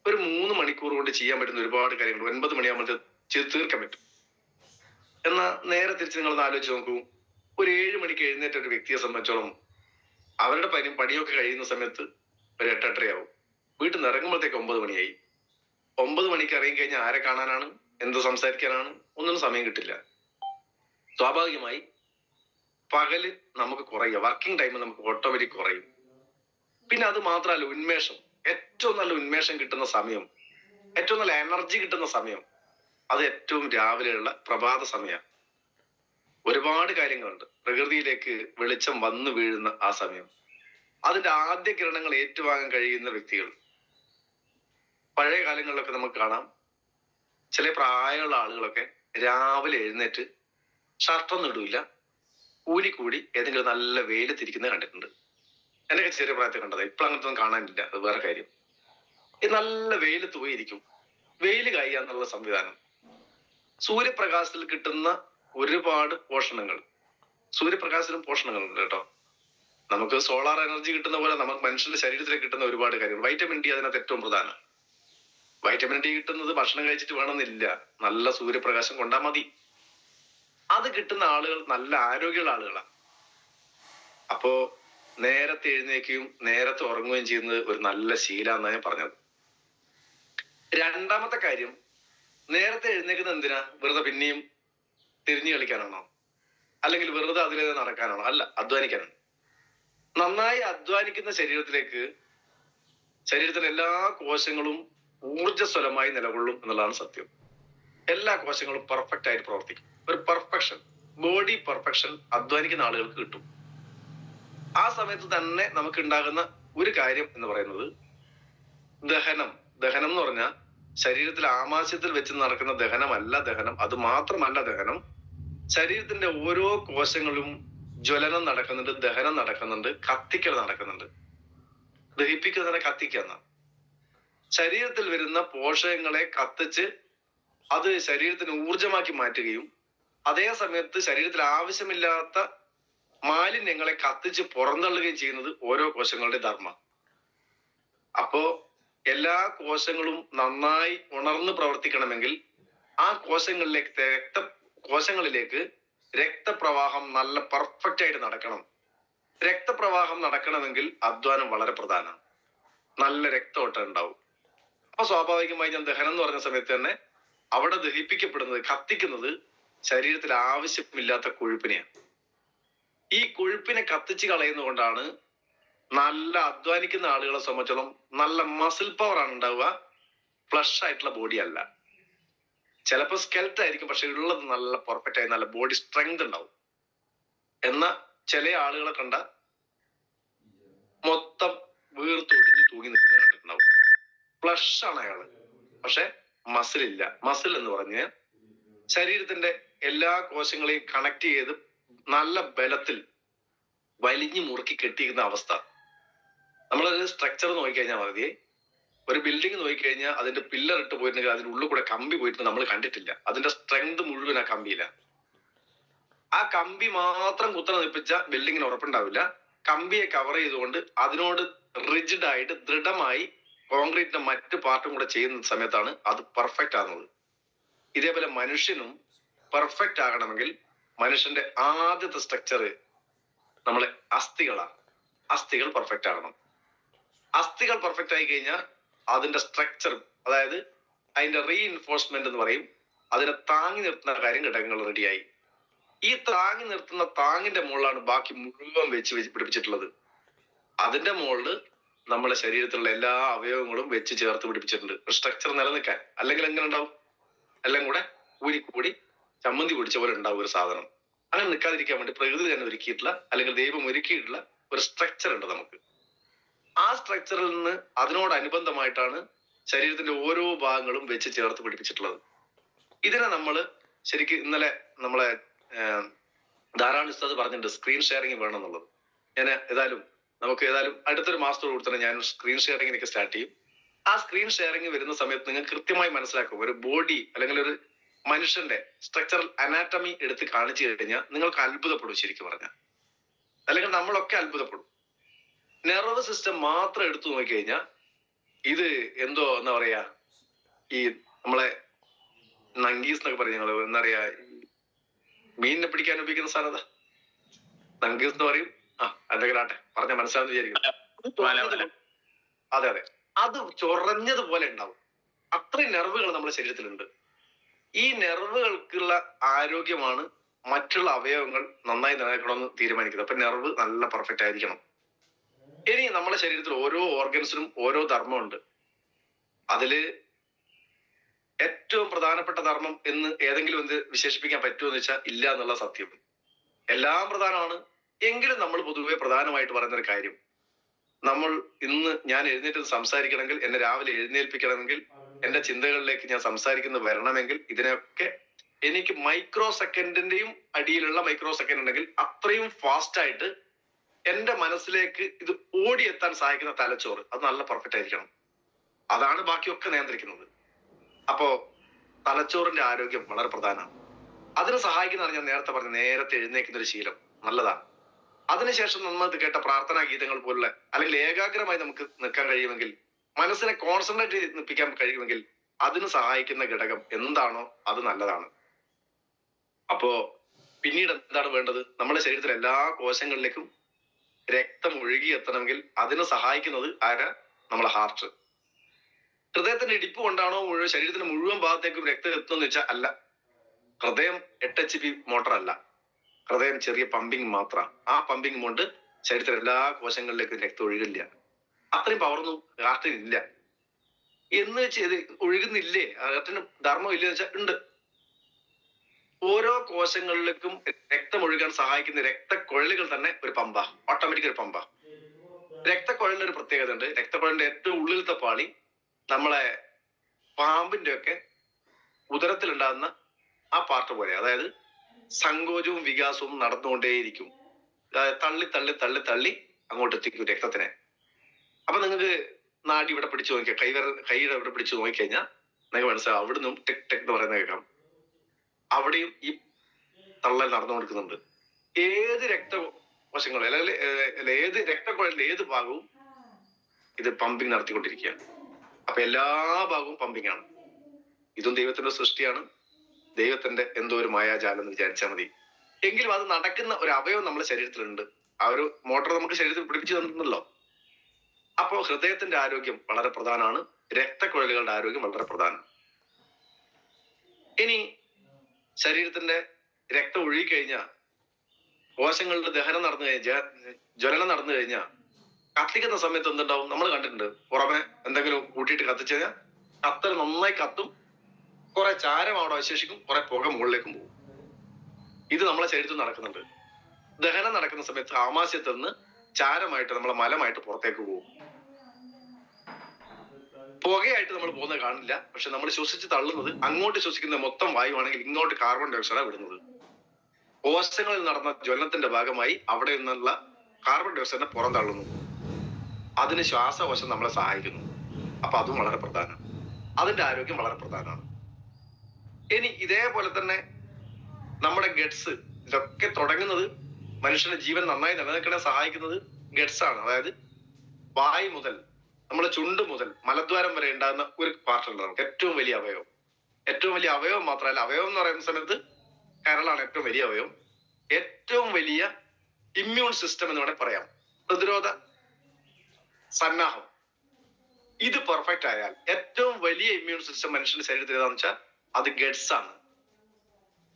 ഒരു 3 മണിക്കൂർ കൊണ്ട് ചെയ്യാൻ പറ്റുന്ന ഒരുപാട് കാര്യങ്ങൾ 9 മണിയാകുമ്പോൾ തീർക്കാൻ പറ്റും. എന്നാൽ നേരെ തിരിച്ച് നിങ്ങളൊന്ന് ആലോചിച്ച് നോക്കൂ. ഒരു 7 മണിക്ക് എഴുന്നേറ്റ ഒരു വ്യക്തിയെ സംബന്ധിച്ചോളം അവരുടെ പണിയൊക്കെ കഴിയുന്ന സമയത്ത് ഒരു 8-8:30 വീട്ടിൽ നിന്ന് ഇറങ്ങുമ്പോഴത്തേക്ക് 9 മണിയായി. 9 മണിക്ക് ഇറങ്ങി കഴിഞ്ഞാൽ ആരെ കാണാനാണ്, എന്ത് സംസാരിക്കാനാണ്, ഒന്നിനും സമയം കിട്ടില്ല. സ്വാഭാവികമായി പകല് നമുക്ക് കുറയുക, വർക്കിംഗ് ടൈം നമുക്ക് ഓട്ടോമാറ്റിക് കുറയും. പിന്നെ അത് മാത്രമല്ല, ഉന്മേഷം, ഏറ്റവും നല്ല ഉന്മേഷം കിട്ടുന്ന സമയം, ഏറ്റവും നല്ല എനർജി കിട്ടുന്ന സമയം, അത് ഏറ്റവും രാവിലെയുള്ള പ്രഭാത സമയം. ഒരുപാട് കാര്യങ്ങളുണ്ട്. പ്രകൃതിയിലേക്ക് വെളിച്ചം വന്നു വീഴുന്ന ആ സമയം, അതിന്റെ ആദ്യ കിരണങ്ങൾ ഏറ്റുവാങ്ങാൻ കഴിയുന്ന വ്യക്തികൾ. പഴയ കാലങ്ങളിലൊക്കെ നമുക്ക് കാണാം, ചില പ്രായമുള്ള ആളുകളൊക്കെ രാവിലെ എഴുന്നേറ്റ് ഷർട്ടൊന്നും ഇടൂല, കൂടി ഏതെങ്കിലും നല്ല വെയിലത്തിരിക്കുന്നത് കണ്ടിട്ടുണ്ട്. എന്നൊക്കെ ചെറിയ പ്രായത്തിൽ കണ്ടത്. ഇപ്പോൾ അങ്ങനത്തെ ഒന്നും കാണാനില്ല, അത് വേറെ കാര്യം. ഈ നല്ല വെയിലത്ത് പോയിരിക്കും, വെയില് കായുക എന്നുള്ള സംവിധാനം. സൂര്യപ്രകാശത്തിൽ കിട്ടുന്ന ഒരുപാട് പോഷണങ്ങൾ, സൂര്യപ്രകാശത്തിലും പോഷണങ്ങളുണ്ട് കേട്ടോ. നമുക്ക് സോളാർ എനർജി കിട്ടുന്ന പോലെ നമുക്ക് മനുഷ്യന്റെ ശരീരത്തിൽ കിട്ടുന്ന ഒരുപാട് കാര്യങ്ങൾ. വൈറ്റമിൻ ഡി അതിനകത്ത് ഏറ്റവും പ്രധാനം. വൈറ്റമിൻ ഡി കിട്ടുന്നത് ഭക്ഷണം കഴിച്ചിട്ട് വേണമെന്നില്ല, നല്ല സൂര്യപ്രകാശം കൊണ്ടാൽ മതി. അത് കിട്ടുന്ന ആളുകൾ നല്ല ആരോഗ്യമുള്ള ആളുകളാണ്. അപ്പോ നേരത്തെ എഴുന്നേക്കുകയും നേരത്തെ ഉറങ്ങുകയും ചെയ്യുന്നത് ഒരു നല്ല ശീലമെന്നാണ് ഞാൻ പറഞ്ഞത്. രണ്ടാമത്തെ കാര്യം, നേരത്തെ എഴുന്നേക്കുന്നത് എന്തിനാ? വെറുതെ പിന്നെയും തിരിഞ്ഞു കളിക്കാനാണോ? അല്ലെങ്കിൽ വെറുതെ അതിലേ നടക്കാനാണോ? അല്ല, അധ്വാനിക്കാനാണ്. നന്നായി അധ്വാനിക്കുന്ന ശരീരത്തിലെ എല്ലാ കോശങ്ങളും ഊർജ്ജസ്വലമായി നിലകൊള്ളും എന്നുള്ളതാണ് സത്യം. എല്ലാ കോശങ്ങളും പെർഫെക്റ്റ് ആയിട്ട് പ്രവർത്തിക്കും. ഒരു പെർഫെക്ഷൻ, ബോഡി പെർഫെക്ഷൻ അധ്വാനിക്കുന്ന ആളുകൾക്ക് കിട്ടും. ആ സമയത്ത് തന്നെ നമുക്ക് ഉണ്ടാകുന്ന ഒരു കാര്യം എന്ന് പറയുന്നത് ദഹനം. ദഹനം എന്ന് പറഞ്ഞാൽ ശരീരത്തിൽ ആമാശയത്തിൽ വെച്ച് നടക്കുന്ന ദഹനമല്ല ദഹനം. അത് മാത്രമല്ല ദഹനം, ശരീരത്തിന്റെ ഓരോ കോശങ്ങളും ജ്വലനം നടക്കുന്നുണ്ട്, ദഹനം നടക്കുന്നുണ്ട്, കത്തിക്കൽ നടക്കുന്നുണ്ട്. ദഹിപ്പിക്കുന്നതിനെ കത്തിക്കുന്ന, ശരീരത്തിൽ വരുന്ന പോഷകങ്ങളെ കത്തിച്ച് അത് ശരീരത്തിന് ഊർജമാക്കി മാറ്റുകയും അതേ സമയത്ത് ശരീരത്തിൽ ആവശ്യമില്ലാത്ത മാലിന്യങ്ങളെ കത്തിച്ച് പുറന്തള്ളുകയും ചെയ്യുന്നത് ഓരോ കോശങ്ങളുടെ ധർമ്മം. അപ്പോ എല്ലാ കോശങ്ങളും നന്നായി ഉണർന്ന് പ്രവർത്തിക്കണമെങ്കിൽ ആ കോശങ്ങളിലേക്ക് രക്തപ്രവാഹം നല്ല പെർഫെക്റ്റ് ആയിട്ട് നടക്കണം. രക്തപ്രവാഹം നടക്കണമെങ്കിൽ അധ്വാനം വളരെ പ്രധാനമാണ്. നല്ല രക്തഓട്ടം ഉണ്ടാവും. അപ്പൊ സ്വാഭാവികമായി ഞാൻ ദഹനം എന്ന് പറഞ്ഞ സമയത്ത് തന്നെ അവിടെ ദഹിപ്പിക്കപ്പെടുന്നത്, കത്തിക്കുന്നത് ശരീരത്തിൽ ആവശ്യമില്ലാത്ത കൊഴുപ്പിനെയാണ്. ഈ കൊഴുപ്പിനെ കത്തിച്ച് കളയുന്നതുകൊണ്ടാണ് നല്ല അധ്വാനിക്കുന്ന ആളുകളെ സംബന്ധിച്ചോളം നല്ല മസിൽ പവർ ആണ് ഉണ്ടാവുക, ഫ്ലഷ് ആയിട്ടുള്ള ബോഡി അല്ല. ചിലപ്പോൾ സ്കെൽറ്റ് ആയിരിക്കും, പക്ഷെ ഉള്ളത് നല്ല പെർഫെക്റ്റ് ആയി നല്ല ബോഡി സ്ട്രെങ്ത് ഉണ്ടാവും. എന്നാൽ ചില ആളുകളെ കണ്ട മൊത്തം വീർത്തൊടിഞ്ഞ് തൂങ്ങി നിൽക്കുന്നത് കണ്ടിട്ടുണ്ടാവും. ഫ്ലഷ് ആണ് അയാള്, പക്ഷെ മസിൽ ഇല്ല. മസിൽ എന്ന് പറഞ്ഞ് ശരീരത്തിന്റെ എല്ലാ കോശങ്ങളെയും കണക്ട് ചെയ്ത് നല്ല ബലത്തിൽ വലിഞ്ഞു മുറുക്കി കെട്ടിയിരിക്കുന്ന അവസ്ഥ. നമ്മളൊരു സ്ട്രക്ചർ നോക്കിക്കഴിഞ്ഞാൽ മതി, ഒരു ബിൽഡിംഗ് നോക്കിക്കഴിഞ്ഞാൽ അതിന്റെ പില്ലർ ഇട്ട് പോയിട്ടുണ്ടെങ്കിൽ അതിന്റെ ഉള്ളിൽ കൂടെ കമ്പി പോയിട്ട് നമ്മൾ കണ്ടിട്ടില്ല. അതിന്റെ സ്ട്രെങ്ത് മുഴുവൻ ആ കമ്പിയില്ല. ആ കമ്പി മാത്രം കുത്തനെ നിൽപ്പിച്ച ബിൽഡിങ്ങിന് ഉറപ്പുണ്ടാവില്ല. കമ്പിയെ കവർ ചെയ്തുകൊണ്ട് അതിനോട് റിജിഡ് ആയിട്ട് ദൃഢമായി കോൺക്രീറ്റിന്റെ മറ്റു പാർട്ടും കൂടെ ചെയ്യുന്ന സമയത്താണ് അത് പെർഫെക്റ്റ് ആകുന്നത്. ഇതേപോലെ മനുഷ്യനും പെർഫെക്റ്റ് ആകണമെങ്കിൽ മനുഷ്യന്റെ ആദ്യത്തെ സ്ട്രക്ചർ നമ്മളെ അസ്ഥികളാണ്. അസ്ഥികൾ പെർഫെക്റ്റ് ആകണം. അസ്ഥികൾ പെർഫെക്റ്റ് ആയി കഴിഞ്ഞാൽ അതിന്റെ സ്ട്രക്ചർ, അതായത് അതിന്റെ റീഇൻഫോഴ്സ്മെന്റ് എന്ന് പറയും, അതിനെ താങ്ങി നിർത്തുന്ന കാര്യം ഘടകങ്ങൾ റെഡിയായി. ഈ താങ്ങി നിർത്തുന്ന താങ്ങിന്റെ മുകളിലാണ് ബാക്കി മുഴുവൻ വെച്ച് പിടിപ്പിച്ചിട്ടുള്ളത്. അതിന്റെ മുകളിൽ നമ്മുടെ ശരീരത്തിലുള്ള എല്ലാ അവയവങ്ങളും വെച്ച് ചേർത്ത് പിടിപ്പിച്ചിട്ടുണ്ട് സ്ട്രക്ചർ നിലനിൽക്കാൻ. അല്ലെങ്കിൽ എങ്ങനെ ഉണ്ടാവും? എല്ലാം കൂടെ കൂടി ചമ്മന്തി പിടിച്ച പോലെ ഉണ്ടാവും ഒരു സാധനം. അങ്ങനെ നിൽക്കാതിരിക്കാൻ വേണ്ടി പ്രകൃതി തന്നെ ഒരുക്കിയിട്ടുള്ള, അല്ലെങ്കിൽ ദൈവം ഒരുക്കിയിട്ടുള്ള ഒരു സ്ട്രക്ചർ ഉണ്ട് നമുക്ക്. ആ സ്ട്രക്ചറിൽ നിന്ന് അതിനോടനുബന്ധമായിട്ടാണ് ശരീരത്തിന്റെ ഓരോ ഭാഗങ്ങളും വെച്ച് ചേർത്ത് പിടിപ്പിച്ചിട്ടുള്ളത്. ഇതിനെ നമ്മൾ ശരിക്കും ഇന്നലെ നമ്മളെ ധാരാളം ഉസ്താദ് പറഞ്ഞിട്ടുണ്ട് സ്ക്രീൻ ഷെയറിങ് വേണം എന്നുള്ളത്. ഞാൻ നമുക്ക് അടുത്തൊരു മാസത്തോട് തന്നെ ഞാൻ സ്ക്രീൻ ഷെയറിങ്ങിനൊക്കെ സ്റ്റാർട്ട് ചെയ്യും. ആ സ്ക്രീൻ ഷെയറിങ് വരുന്ന സമയത്ത് നിങ്ങൾ കൃത്യമായി മനസ്സിലാക്കും, ഒരു ബോഡി അല്ലെങ്കിൽ ഒരു മനുഷ്യന്റെ സ്ട്രക്ചറൽ അനാറ്റമി എടുത്ത് കാണിച്ചു കഴിഞ്ഞാൽ നിങ്ങൾക്ക് അത്ഭുതപ്പെടും. ശരിക്കും പറഞ്ഞാൽ, അല്ലെങ്കിൽ നമ്മളൊക്കെ അത്ഭുതപ്പെടും. നെർവ് സിസ്റ്റം മാത്രം എടുത്തു നോക്കിക്കഴിഞ്ഞാൽ ഇത് എന്തോ എന്താ പറയാ, ഈ നമ്മളെ നങ്കീസ് എന്നൊക്കെ പറഞ്ഞ എന്താ പറയാ, മീനിനെ പിടിക്കാൻ ഉപയോഗിക്കുന്ന സാധനം നങ്കീസ് എന്ന് പറയും. എന്തെങ്കിലും ആട്ടെ, പറഞ്ഞ മനസ്സിലാന്ന് വിചാരിക്കുന്നു. അതെ അതെ, അത് ചൊറഞ്ഞതുപോലെ ഉണ്ടാവും. അത്രയും നെർവുകൾ നമ്മുടെ ശരീരത്തിലുണ്ട്. ഈ നെർവുകൾക്കുള്ള ആരോഗ്യമാണ് മറ്റുള്ള അവയവങ്ങൾ നന്നായി നിലനിൽക്കണമെന്ന് തീരുമാനിക്കുന്നത്. അപ്പൊ നെർവ് നല്ല പെർഫെക്റ്റ് ആയിരിക്കണം. ഇനി നമ്മുടെ ശരീരത്തിൽ ഓരോ ഓർഗൻസിനും ഓരോ ധർമ്മമുണ്ട്. അതില് ഏറ്റവും പ്രധാനപ്പെട്ട ധർമ്മം എന്ന് ഏതെങ്കിലും എന്ത് വിശേഷിപ്പിക്കാൻ പറ്റുമോ എന്ന് വെച്ചാൽ ഇല്ല എന്നുള്ള സത്യം. എല്ലാം പ്രധാനമാണ്. എങ്കിലും നമ്മൾ പൊതുവെ പ്രധാനമായിട്ട് പറയുന്ന ഒരു കാര്യം, നമ്മൾ ഇന്ന് ഞാൻ എഴുന്നേറ്റ് സംസാരിക്കണമെങ്കിൽ, എന്നെ രാവിലെ എഴുന്നേൽപ്പിക്കണമെങ്കിൽ, എന്റെ ചിന്തകളിലേക്ക് ഞാൻ സംസാരിക്കുന്നത് വരണമെങ്കിൽ, ഇതിനൊക്കെ എനിക്ക് മൈക്രോ സെക്കൻഡിന്റെയും അടിയിലുള്ള മൈക്രോ സെക്കൻഡ് ഉണ്ടെങ്കിൽ അത്രയും ഫാസ്റ്റ് ആയിട്ട് എന്റെ മനസ്സിലേക്ക് ഇത് ഓടിയെത്താൻ സഹായിക്കുന്ന തലച്ചോറ് അത് നല്ല പെർഫെക്റ്റ് ആയിരിക്കണം. അതാണ് ബാക്കിയൊക്കെ നിയന്ത്രിക്കുന്നത്. അപ്പോ തലച്ചോറിന്റെ ആരോഗ്യം വളരെ പ്രധാനമാണ്. അതിന് സഹായിക്കുന്നതാണ് ഞാൻ നേരത്തെ പറഞ്ഞ നേരത്തെ എഴുന്നേക്കുന്ന ഒരു ശീലം, നല്ലതാണ്. അതിനുശേഷം നമ്മൾ കേട്ട പ്രാർത്ഥനാ ഗീതങ്ങൾ പോലുള്ള, അല്ലെങ്കിൽ ഏകാഗ്രമായി നമുക്ക് നിൽക്കാൻ കഴിയുമെങ്കിൽ, മനസ്സിനെ കോൺസെൻട്രേറ്റ് ചെയ്ത് നിൽപ്പിക്കാൻ കഴിയുമെങ്കിൽ അതിന് സഹായിക്കുന്ന ഘടകം എന്താണോ അത് നല്ലതാണ്. അപ്പോ പിന്നീട് എന്താണ് വേണ്ടത്? നമ്മുടെ ശരീരത്തിലെ എല്ലാ കോശങ്ങളിലേക്കും രക്തം ഒഴുകി എത്തണമെങ്കിൽ അതിന് സഹായിക്കുന്നത് നമ്മളെ ഹാർട്ട്. ഹൃദയത്തിന്റെ ഇടിപ്പ് കൊണ്ടാണോ ശരീരത്തിന്റെ മുഴുവൻ ഭാഗത്തേക്കും രക്തം എത്തുമെന്ന് വെച്ചാൽ അല്ല. ഹൃദയം 8 HP മോട്ടർ അല്ല. ഹൃദയം ചെറിയ പമ്പിങ് മാത്രം. ആ പമ്പിങ് കൊണ്ട് ശരീരത്തിലെ എല്ലാ കോശങ്ങളിലേക്കും രക്തം ഒഴുകില്ല. അത്രയും പവറൊന്നും ഹാർട്ടിന് ഇല്ല. എന്ന് വെച്ച് ഒഴുകുന്നില്ലേ, ഹാർട്ടിന് ധർമ്മം ഇല്ലെന്ന് വെച്ചാൽ ഉണ്ട്. ഓരോ കോശങ്ങളിലേക്കും രക്തം ഒഴുകാൻ സഹായിക്കുന്ന രക്തക്കുഴലുകൾ തന്നെ ഒരു പമ്പാ, ഓട്ടോമാറ്റിക് ഒരു പമ്പാ. രക്തക്കുഴലിന്റെ ഒരു പ്രത്യേകത ഉണ്ട്. രക്തക്കുഴലിന്റെ ഏറ്റവും ഉള്ളിലത്തെ പാളി നമ്മളെ പാമ്പിന്റെ ഒക്കെ ഉദരത്തിലുണ്ടാകുന്ന ആ പാർട്ട് പോലെ, അതായത് സങ്കോചവും വികാസവും നടന്നുകൊണ്ടേയിരിക്കും. തള്ളി തള്ളി തള്ളി തള്ളി അങ്ങോട്ട് എത്തിക്കും രക്തത്തിനെ. അപ്പൊ നിങ്ങൾക്ക് നാടി ഇവിടെ പിടിച്ചു നോക്കിയാൽ, കൈയുടെ ഇവിടെ പിടിച്ചു നോക്കിക്കഴിഞ്ഞാൽ നിങ്ങൾക്ക് മനസ്സിലാവും, അവിടുന്ന് ടെക് ടെക് എന്ന് പറയുന്ന കേൾക്കാം. അവിടെയും ഈ തള്ളൽ നടന്നു കൊടുക്കുന്നുണ്ട്. ഏത് രക്തകോശങ്ങളും അല്ലെങ്കിൽ ഏത് രക്തക്കുഴലിന്റെ ഏത് ഭാഗവും ഇത് പമ്പിങ് നടത്തിക്കൊണ്ടിരിക്കുകയാണ്. അപ്പൊ എല്ലാ ഭാഗവും പമ്പിങ് ആണ്. ഇതും ദൈവത്തിന്റെ സൃഷ്ടിയാണ്, ദൈവത്തിന്റെ എന്തോ ഒരു മായാജാലം എന്ന് വിചാരിച്ചാൽ മതി. എങ്കിലും അത് നടക്കുന്ന ഒരു അവയവം നമ്മുടെ ശരീരത്തിലുണ്ട്. ആ ഒരു മോട്ടോർ നമുക്ക് ശരീരത്തിൽ പിടിപ്പിച്ചു തന്നിട്ടുണ്ടല്ലോ. അപ്പോ ഹൃദയത്തിന്റെ ആരോഗ്യം വളരെ പ്രധാനമാണ്. രക്തക്കുഴലുകളുടെ ആരോഗ്യം വളരെ പ്രധാനം. ഇനി ശരീരത്തിന്റെ രക്തം ഒഴുകിക്കഴിഞ്ഞാൽ, കോശങ്ങളുടെ ദഹനം നടന്നു കഴിഞ്ഞാൽ, ജ്വലനം നടന്നു കഴിഞ്ഞാൽ കത്തിക്കുന്ന സമയത്ത് എന്തുണ്ടാവും? നമ്മൾ കണ്ടിട്ടുണ്ട്, പുറമെ എന്തെങ്കിലും കൂട്ടിയിട്ട് കത്തിച്ചു കഴിഞ്ഞാൽ കത്തൽ നന്നായി കത്തും, കുറെ ചാരം അവിടെ അവശേഷിക്കും, കുറെ പുക മുകളിലേക്കും പോകും. ഇത് നമ്മളെ ശരീരത്തിൽ നടക്കുന്നുണ്ട്. ദഹനം നടക്കുന്ന സമയത്ത് ആമാശയത്തിൽ നിന്ന് ചാരമായിട്ട് നമ്മളെ മലമായിട്ട് പുറത്തേക്ക് പോകും. പുകയായിട്ട് നമ്മൾ പോകുന്നത് കാണില്ല. പക്ഷെ നമ്മൾ ശ്വസിച്ച് തള്ളുന്നത്, അങ്ങോട്ട് ശ്വസിക്കുന്ന മൊത്തം വായുവാണെങ്കിൽ ഇങ്ങോട്ട് കാർബൺ ഡൈ ഓക്സൈഡാണ് വിടുന്നത്. കോശങ്ങളിൽ നടന്ന ജ്വലനത്തിന്റെ ഭാഗമായി അവിടെ നിന്നുള്ള കാർബൺ ഡൈ ഓക്സൈഡിനെ പുറം തള്ളുന്നു. അതിന് ശ്വാസകോശം നമ്മളെ സഹായിക്കുന്നു. അപ്പൊ അതും വളരെ പ്രധാനമാണ്. അതിന്റെ ആരോഗ്യം വളരെ പ്രധാനമാണ്. ഇനി ഇതേപോലെ തന്നെ നമ്മുടെ ഗട്സ്, ഇതൊക്കെ തുടങ്ങുന്നത്, മനുഷ്യന്റെ ജീവൻ നന്നായി നിലനിൽക്കാൻ സഹായിക്കുന്നത് ഗട്സ് ആണ്. അതായത് വായു മുതൽ നമ്മുടെ ചുണ്ട് മുതൽ മലദ്വാരം വരെ ഉണ്ടാകുന്ന ഒരു പാർട്ടുണ്ട് നമുക്ക്, ഏറ്റവും വലിയ അവയവം. ഏറ്റവും വലിയ അവയവം മാത്രമല്ല, അവയവം എന്ന് പറയുന്ന സമയത്ത് കരളാണ് ഏറ്റവും വലിയ അവയവം. ഏറ്റവും വലിയ ഇമ്മ്യൂൺ സിസ്റ്റം എന്ന് വേണമെങ്കിൽ പറയാം, പ്രതിരോധ സന്നാഹം. ഇത് പെർഫെക്റ്റ് ആയാൽ ഏറ്റവും വലിയ ഇമ്മ്യൂൺ സിസ്റ്റം മനുഷ്യന്റെ ശരീരത്തിൽ ഏതാണെന്ന് വെച്ചാൽ അത് ഗട്സ് ആണ്.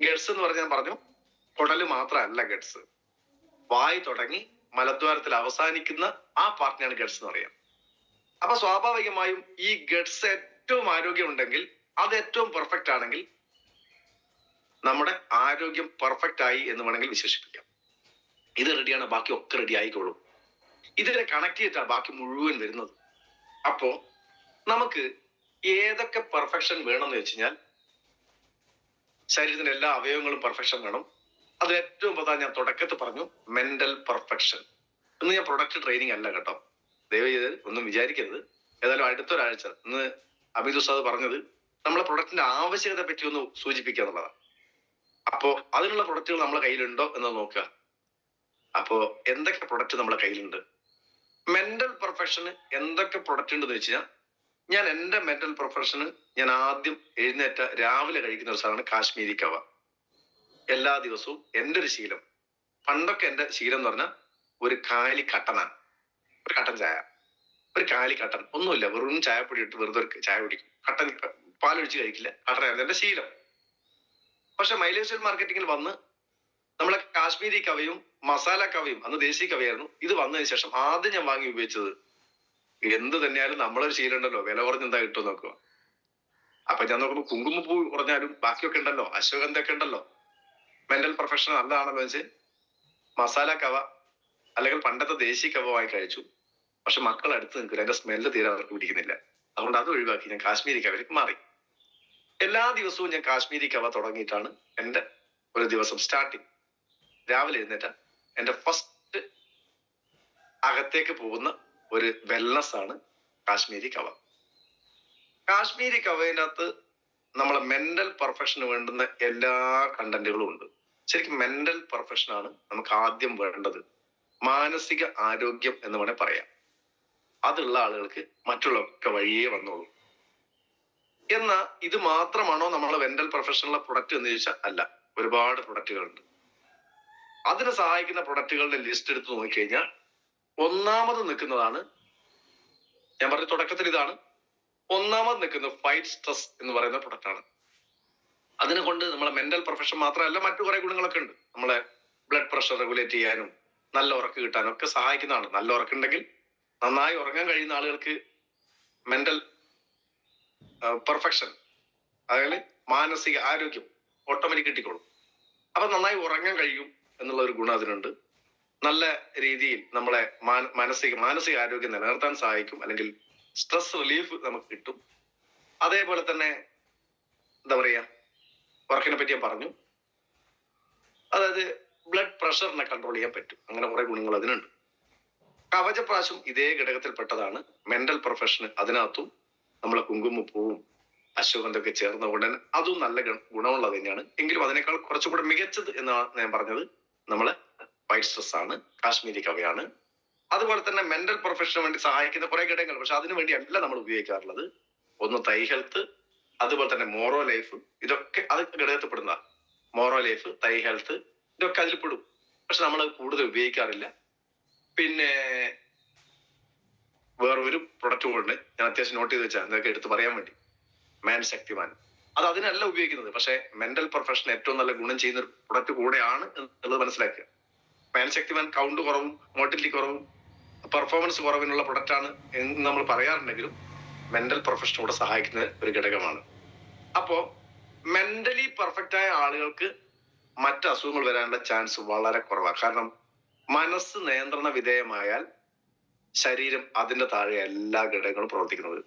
ഗട്സ് എന്ന് പറഞ്ഞാൽ പറഞ്ഞു, കുടല് മാത്രമല്ല ഗട്സ്. വായു തുടങ്ങി മലദ്വാരത്തിൽ അവസാനിക്കുന്ന ആ പാർട്ടിനാണ് ഗട്സ് എന്ന് പറയാം. അപ്പൊ സ്വാഭാവികമായും ഈ ഗട്സ് ഏറ്റവും ആരോഗ്യം ഉണ്ടെങ്കിൽ, അത് ഏറ്റവും പെർഫെക്റ്റ് ആണെങ്കിൽ നമ്മുടെ ആരോഗ്യം പെർഫെക്റ്റ് ആയി എന്ന് വേണമെങ്കിൽ വിശേഷിപ്പിക്കാം. ഇത് റെഡിയാണ്, ബാക്കി ഒക്കെ റെഡി ആയിക്കോളും. ഇതിനെ കണക്ട് ചെയ്തിട്ടാണ് ബാക്കി മുഴുവൻ വരുന്നത്. അപ്പോ നമുക്ക് ഏതൊക്കെ പെർഫെക്ഷൻ വേണമെന്ന് വെച്ച് കഴിഞ്ഞാൽ, ശരീരത്തിന്റെ എല്ലാ അവയവങ്ങളും പെർഫെക്ഷൻ വേണം. അത് ഏറ്റവും പ്രധാനം ഞാൻ തുടക്കത്തിൽ പറഞ്ഞു, മെന്റൽ പെർഫെക്ഷൻ. ഇന്ന് ഞാൻ പ്രൊഡക്റ്റ് ട്രെയിനിങ് അല്ല കേട്ടോ, ദയവ് ചെയ്ത് ഒന്നും വിചാരിക്കരുത്. ഏതായാലും അടുത്തൊരാഴ്ച ഇന്ന് അമിത് ഉസ്താദ് പറഞ്ഞത് നമ്മളെ പ്രൊഡക്റ്റിന്റെ ആവശ്യകതയെ പറ്റി ഒന്ന് സൂചിപ്പിക്കുക എന്നുള്ളതാണ്. അപ്പോ അതിനുള്ള പ്രൊഡക്റ്റുകൾ നമ്മളെ കയ്യിലുണ്ടോ എന്ന് നോക്കുക. അപ്പോ എന്തൊക്കെ പ്രൊഡക്റ്റ് നമ്മളെ കയ്യിലുണ്ട്? മെന്റൽ പെർഫെക്ഷന് എന്തൊക്കെ പ്രൊഡക്റ്റ് ഉണ്ടെന്ന് വെച്ച് കഴിഞ്ഞാൽ, ഞാൻ എന്റെ മെന്റൽ പെർഫെക്ഷന് ഞാൻ ആദ്യം എഴുന്നേറ്റ രാവിലെ കഴിക്കുന്ന ഒരു സാധനമാണ് കാശ്മീരി കവ. എല്ലാ ദിവസവും എൻ്റെ ഒരു ശീലം, പണ്ടൊക്കെ എൻ്റെ ശീലം എന്ന് പറഞ്ഞാൽ ഒരു കാലി കട്ടനാണ്. ഒരു കട്ടൻ ചായ, ഒരു കാലി കട്ടൻ, ഒന്നുമില്ല, വെറും ചായപ്പൊടി ഇട്ട് വെറുതെ ഒരു ചായ കുടിക്കും. കട്ടൻ പാലൊഴിച്ച് കഴിക്കില്ല, കട്ടനായിരുന്നു എൻ്റെ ശീലം. പക്ഷെ മൈലേജ് മാർക്കറ്റിങ്ങിൽ വന്ന് നമ്മളെ കാശ്മീരി കവയും മസാല കവയും, അന്ന് ദേശീയ കവയായിരുന്നു, ഇത് വന്നതിന് ശേഷം ആദ്യം ഞാൻ വാങ്ങി ഉപയോഗിച്ചത്, എന്ത് തന്നെയായാലും നമ്മളൊരു ശീലം ഉണ്ടല്ലോ, വില കുറഞ്ഞ് എന്താ കിട്ടും നോക്കുക. അപ്പൊ ഞാൻ നോക്കുമ്പോൾ കുങ്കുമപ്പൂ കുറഞ്ഞാലും ബാക്കിയൊക്കെ ഉണ്ടല്ലോ, അശ്വഗന്ധയൊക്കെ ഉണ്ടല്ലോ, മെന്റൽ പ്രൊഫഷണൽ നല്ലതാണല്ലോ വെച്ച് മസാല കവ അല്ലെങ്കിൽ പണ്ടത്തെ ദേശീയ കവ വാങ്ങി കഴിച്ചു. പക്ഷെ മക്കൾ അടുത്ത് നിൽക്കില്ല, എന്റെ സ്മെല്ല് തീരെ അവർക്ക് പിടിക്കുന്നില്ല. അതുകൊണ്ട് അത് ഒഴിവാക്കി ഞാൻ കാശ്മീരി കവയിലേക്ക് മാറി. എല്ലാ ദിവസവും ഞാൻ കാശ്മീരി കവ തുടങ്ങിയിട്ടാണ് എൻ്റെ ഒരു ദിവസം സ്റ്റാർട്ടിങ്. രാവിലെ എഴുന്നേറ്റ എൻ്റെ ഫസ്റ്റ് അകത്തേക്ക് പോകുന്ന ഒരു വെൽനസ് ആണ് കാശ്മീരി കവ. കാശ്മീരി കവയിൻ്റെ അകത്ത് നമ്മളെ മെന്റൽ പെർഫെക്ഷന് വേണ്ടുന്ന എല്ലാ കണ്ടന്റുകളും ഉണ്ട്. ശരിക്കും മെന്റൽ പെർഫെക്ഷനാണ് നമുക്ക് ആദ്യം വേണ്ടത്. മാനസിക ആരോഗ്യം എന്ന് വേണേൽ പറയാം. അതുള്ള ആളുകൾക്ക് മറ്റുള്ളവർക്ക് വഴിയേ വന്നോളൂ. എന്നാൽ ഇത് മാത്രമാണോ നമ്മളെ മെന്റൽ പ്രൊഫഷണൽ പ്രൊഡക്റ്റ് എന്ന് ചോദിച്ചാൽ അല്ല. ഒരുപാട് പ്രൊഡക്റ്റുകളുണ്ട്. അതിന് സഹായിക്കുന്ന പ്രൊഡക്റ്റുകളുടെ ലിസ്റ്റ് എടുത്ത് നോക്കിക്കഴിഞ്ഞാൽ ഒന്നാമത് നിൽക്കുന്നതാണ്, ഞാൻ പറഞ്ഞ തുടക്കത്തിൽ ഇതാണ്, ഒന്നാമത് നിൽക്കുന്നത് ഫൈറ്റ് സ്ട്രെസ് എന്ന് പറയുന്ന പ്രൊഡക്റ്റാണ്. അതിനെ കൊണ്ട് നമ്മളെ മെന്റൽ പ്രൊഫഷൻ മാത്രമല്ല, മറ്റു കുറെ ഗുണങ്ങളൊക്കെ ഉണ്ട്. നമ്മളെ ബ്ലഡ് പ്രഷർ റെഗുലേറ്റ് ചെയ്യാനും നല്ല ഉറക്ക് കിട്ടാനും ഒക്കെ സഹായിക്കുന്നതാണ്. നല്ല ഉറക്കുണ്ടെങ്കിൽ, നന്നായി ഉറങ്ങാൻ കഴിയുന്ന ആളുകൾക്ക് മെന്റൽ പെർഫെക്ഷൻ, അതായത് മാനസിക ആരോഗ്യം ഓട്ടോമാറ്റിക് കിട്ടിക്കോളും. അപ്പൊ നന്നായി ഉറങ്ങാൻ കഴിയും എന്നുള്ള ഒരു ഗുണം അതിനുണ്ട്. നല്ല രീതിയിൽ നമ്മളെ മാനസിക ആരോഗ്യം നിലനിർത്താൻ സഹായിക്കും, അല്ലെങ്കിൽ സ്ട്രെസ് റിലീഫ് നമുക്ക് കിട്ടും. അതേപോലെ തന്നെ എന്താ പറയാ, ഉറക്കിനെ പറ്റി ഞാൻ പറഞ്ഞു. അതായത് ബ്ലഡ് പ്രഷറിനെ കൺട്രോൾ ചെയ്യാൻ പറ്റും. അങ്ങനെ കുറെ ഗുണങ്ങൾ അതിനുണ്ട്. കവചപ്രാശം ഇതേ ഘടകത്തിൽപ്പെട്ടതാണ്. മെന്റൽ പ്രൊഫഷന് അതിനകത്തും നമ്മളെ കുങ്കുമപ്പൂവും അശ്വഗന്ധമൊക്കെ ചേർന്ന ഉടൻ അതും നല്ല ഗുണമുള്ളത് തന്നെയാണ്. എങ്കിലും അതിനേക്കാൾ കുറച്ചുകൂടെ മികച്ചത് എന്നാണ് ഞാൻ പറഞ്ഞത് നമ്മളെ വൈറ്റ് സ്ട്രെസ് ആണ്, കാശ്മീരി കവയാണ്. അതുപോലെ തന്നെ മെന്റൽ പ്രൊഫഷന് വേണ്ടി സഹായിക്കുന്ന കുറെ ഘടകങ്ങൾ, പക്ഷെ അതിനു വേണ്ടി അല്ല നമ്മൾ ഉപയോഗിക്കാറുള്ളത്. ഒന്ന് തൈ ഹെൽത്ത്, അതുപോലെ തന്നെ മോറോ ലൈഫ്, ഇതൊക്കെ അത് ഘടകത്തിൽപ്പെടുന്ന മോറോ ലൈഫ്, തൈ ഹെൽത്ത്, ഇതൊക്കെ അതിൽ പെടും. പക്ഷെ നമ്മൾ കൂടുതൽ ഉപയോഗിക്കാറില്ല. പിന്നെ വേറൊരു പ്രൊഡക്റ്റ് കൊണ്ട് ഞാൻ അത്യാവശ്യം നോട്ട് ചെയ്ത് വെച്ചാൽ എന്തൊക്കെ എടുത്ത് പറയാൻ വേണ്ടി, മാൻ ശക്തിമാൻ. അത് അതിനല്ല ഉപയോഗിക്കുന്നത്, പക്ഷെ മെന്റൽ പ്രൊഫഷൻ ഏറ്റവും നല്ല ഗുണം ചെയ്യുന്ന ഒരു പ്രൊഡക്റ്റ് കൂടെയാണ് എന്നുള്ളത് മനസ്സിലാക്കുക. മാൻ ശക്തിമാൻ കൗണ്ട് കുറവും മോട്ടിലിറ്റി കുറവും പെർഫോമൻസ് കുറവിനുള്ള പ്രൊഡക്റ്റ് ആണ് എന്ന് നമ്മൾ പറയാറുണ്ടെങ്കിലും മെന്റൽ പ്രൊഫഷനോട് സഹായിക്കുന്ന ഒരു ഘടകമാണ്. അപ്പോ മെന്റലി പെർഫെക്റ്റ് ആയ ആളുകൾക്ക് മറ്റ് അസുഖങ്ങൾ വരാനുള്ള ചാൻസ് വളരെ കുറവാണ്. കാരണം മനസ്സ് നിയന്ത്രണ വിധേയമായാൽ ശരീരം അതിന്റെ താഴെ എല്ലാ ഘടകങ്ങളും പ്രവർത്തിക്കുന്നത്.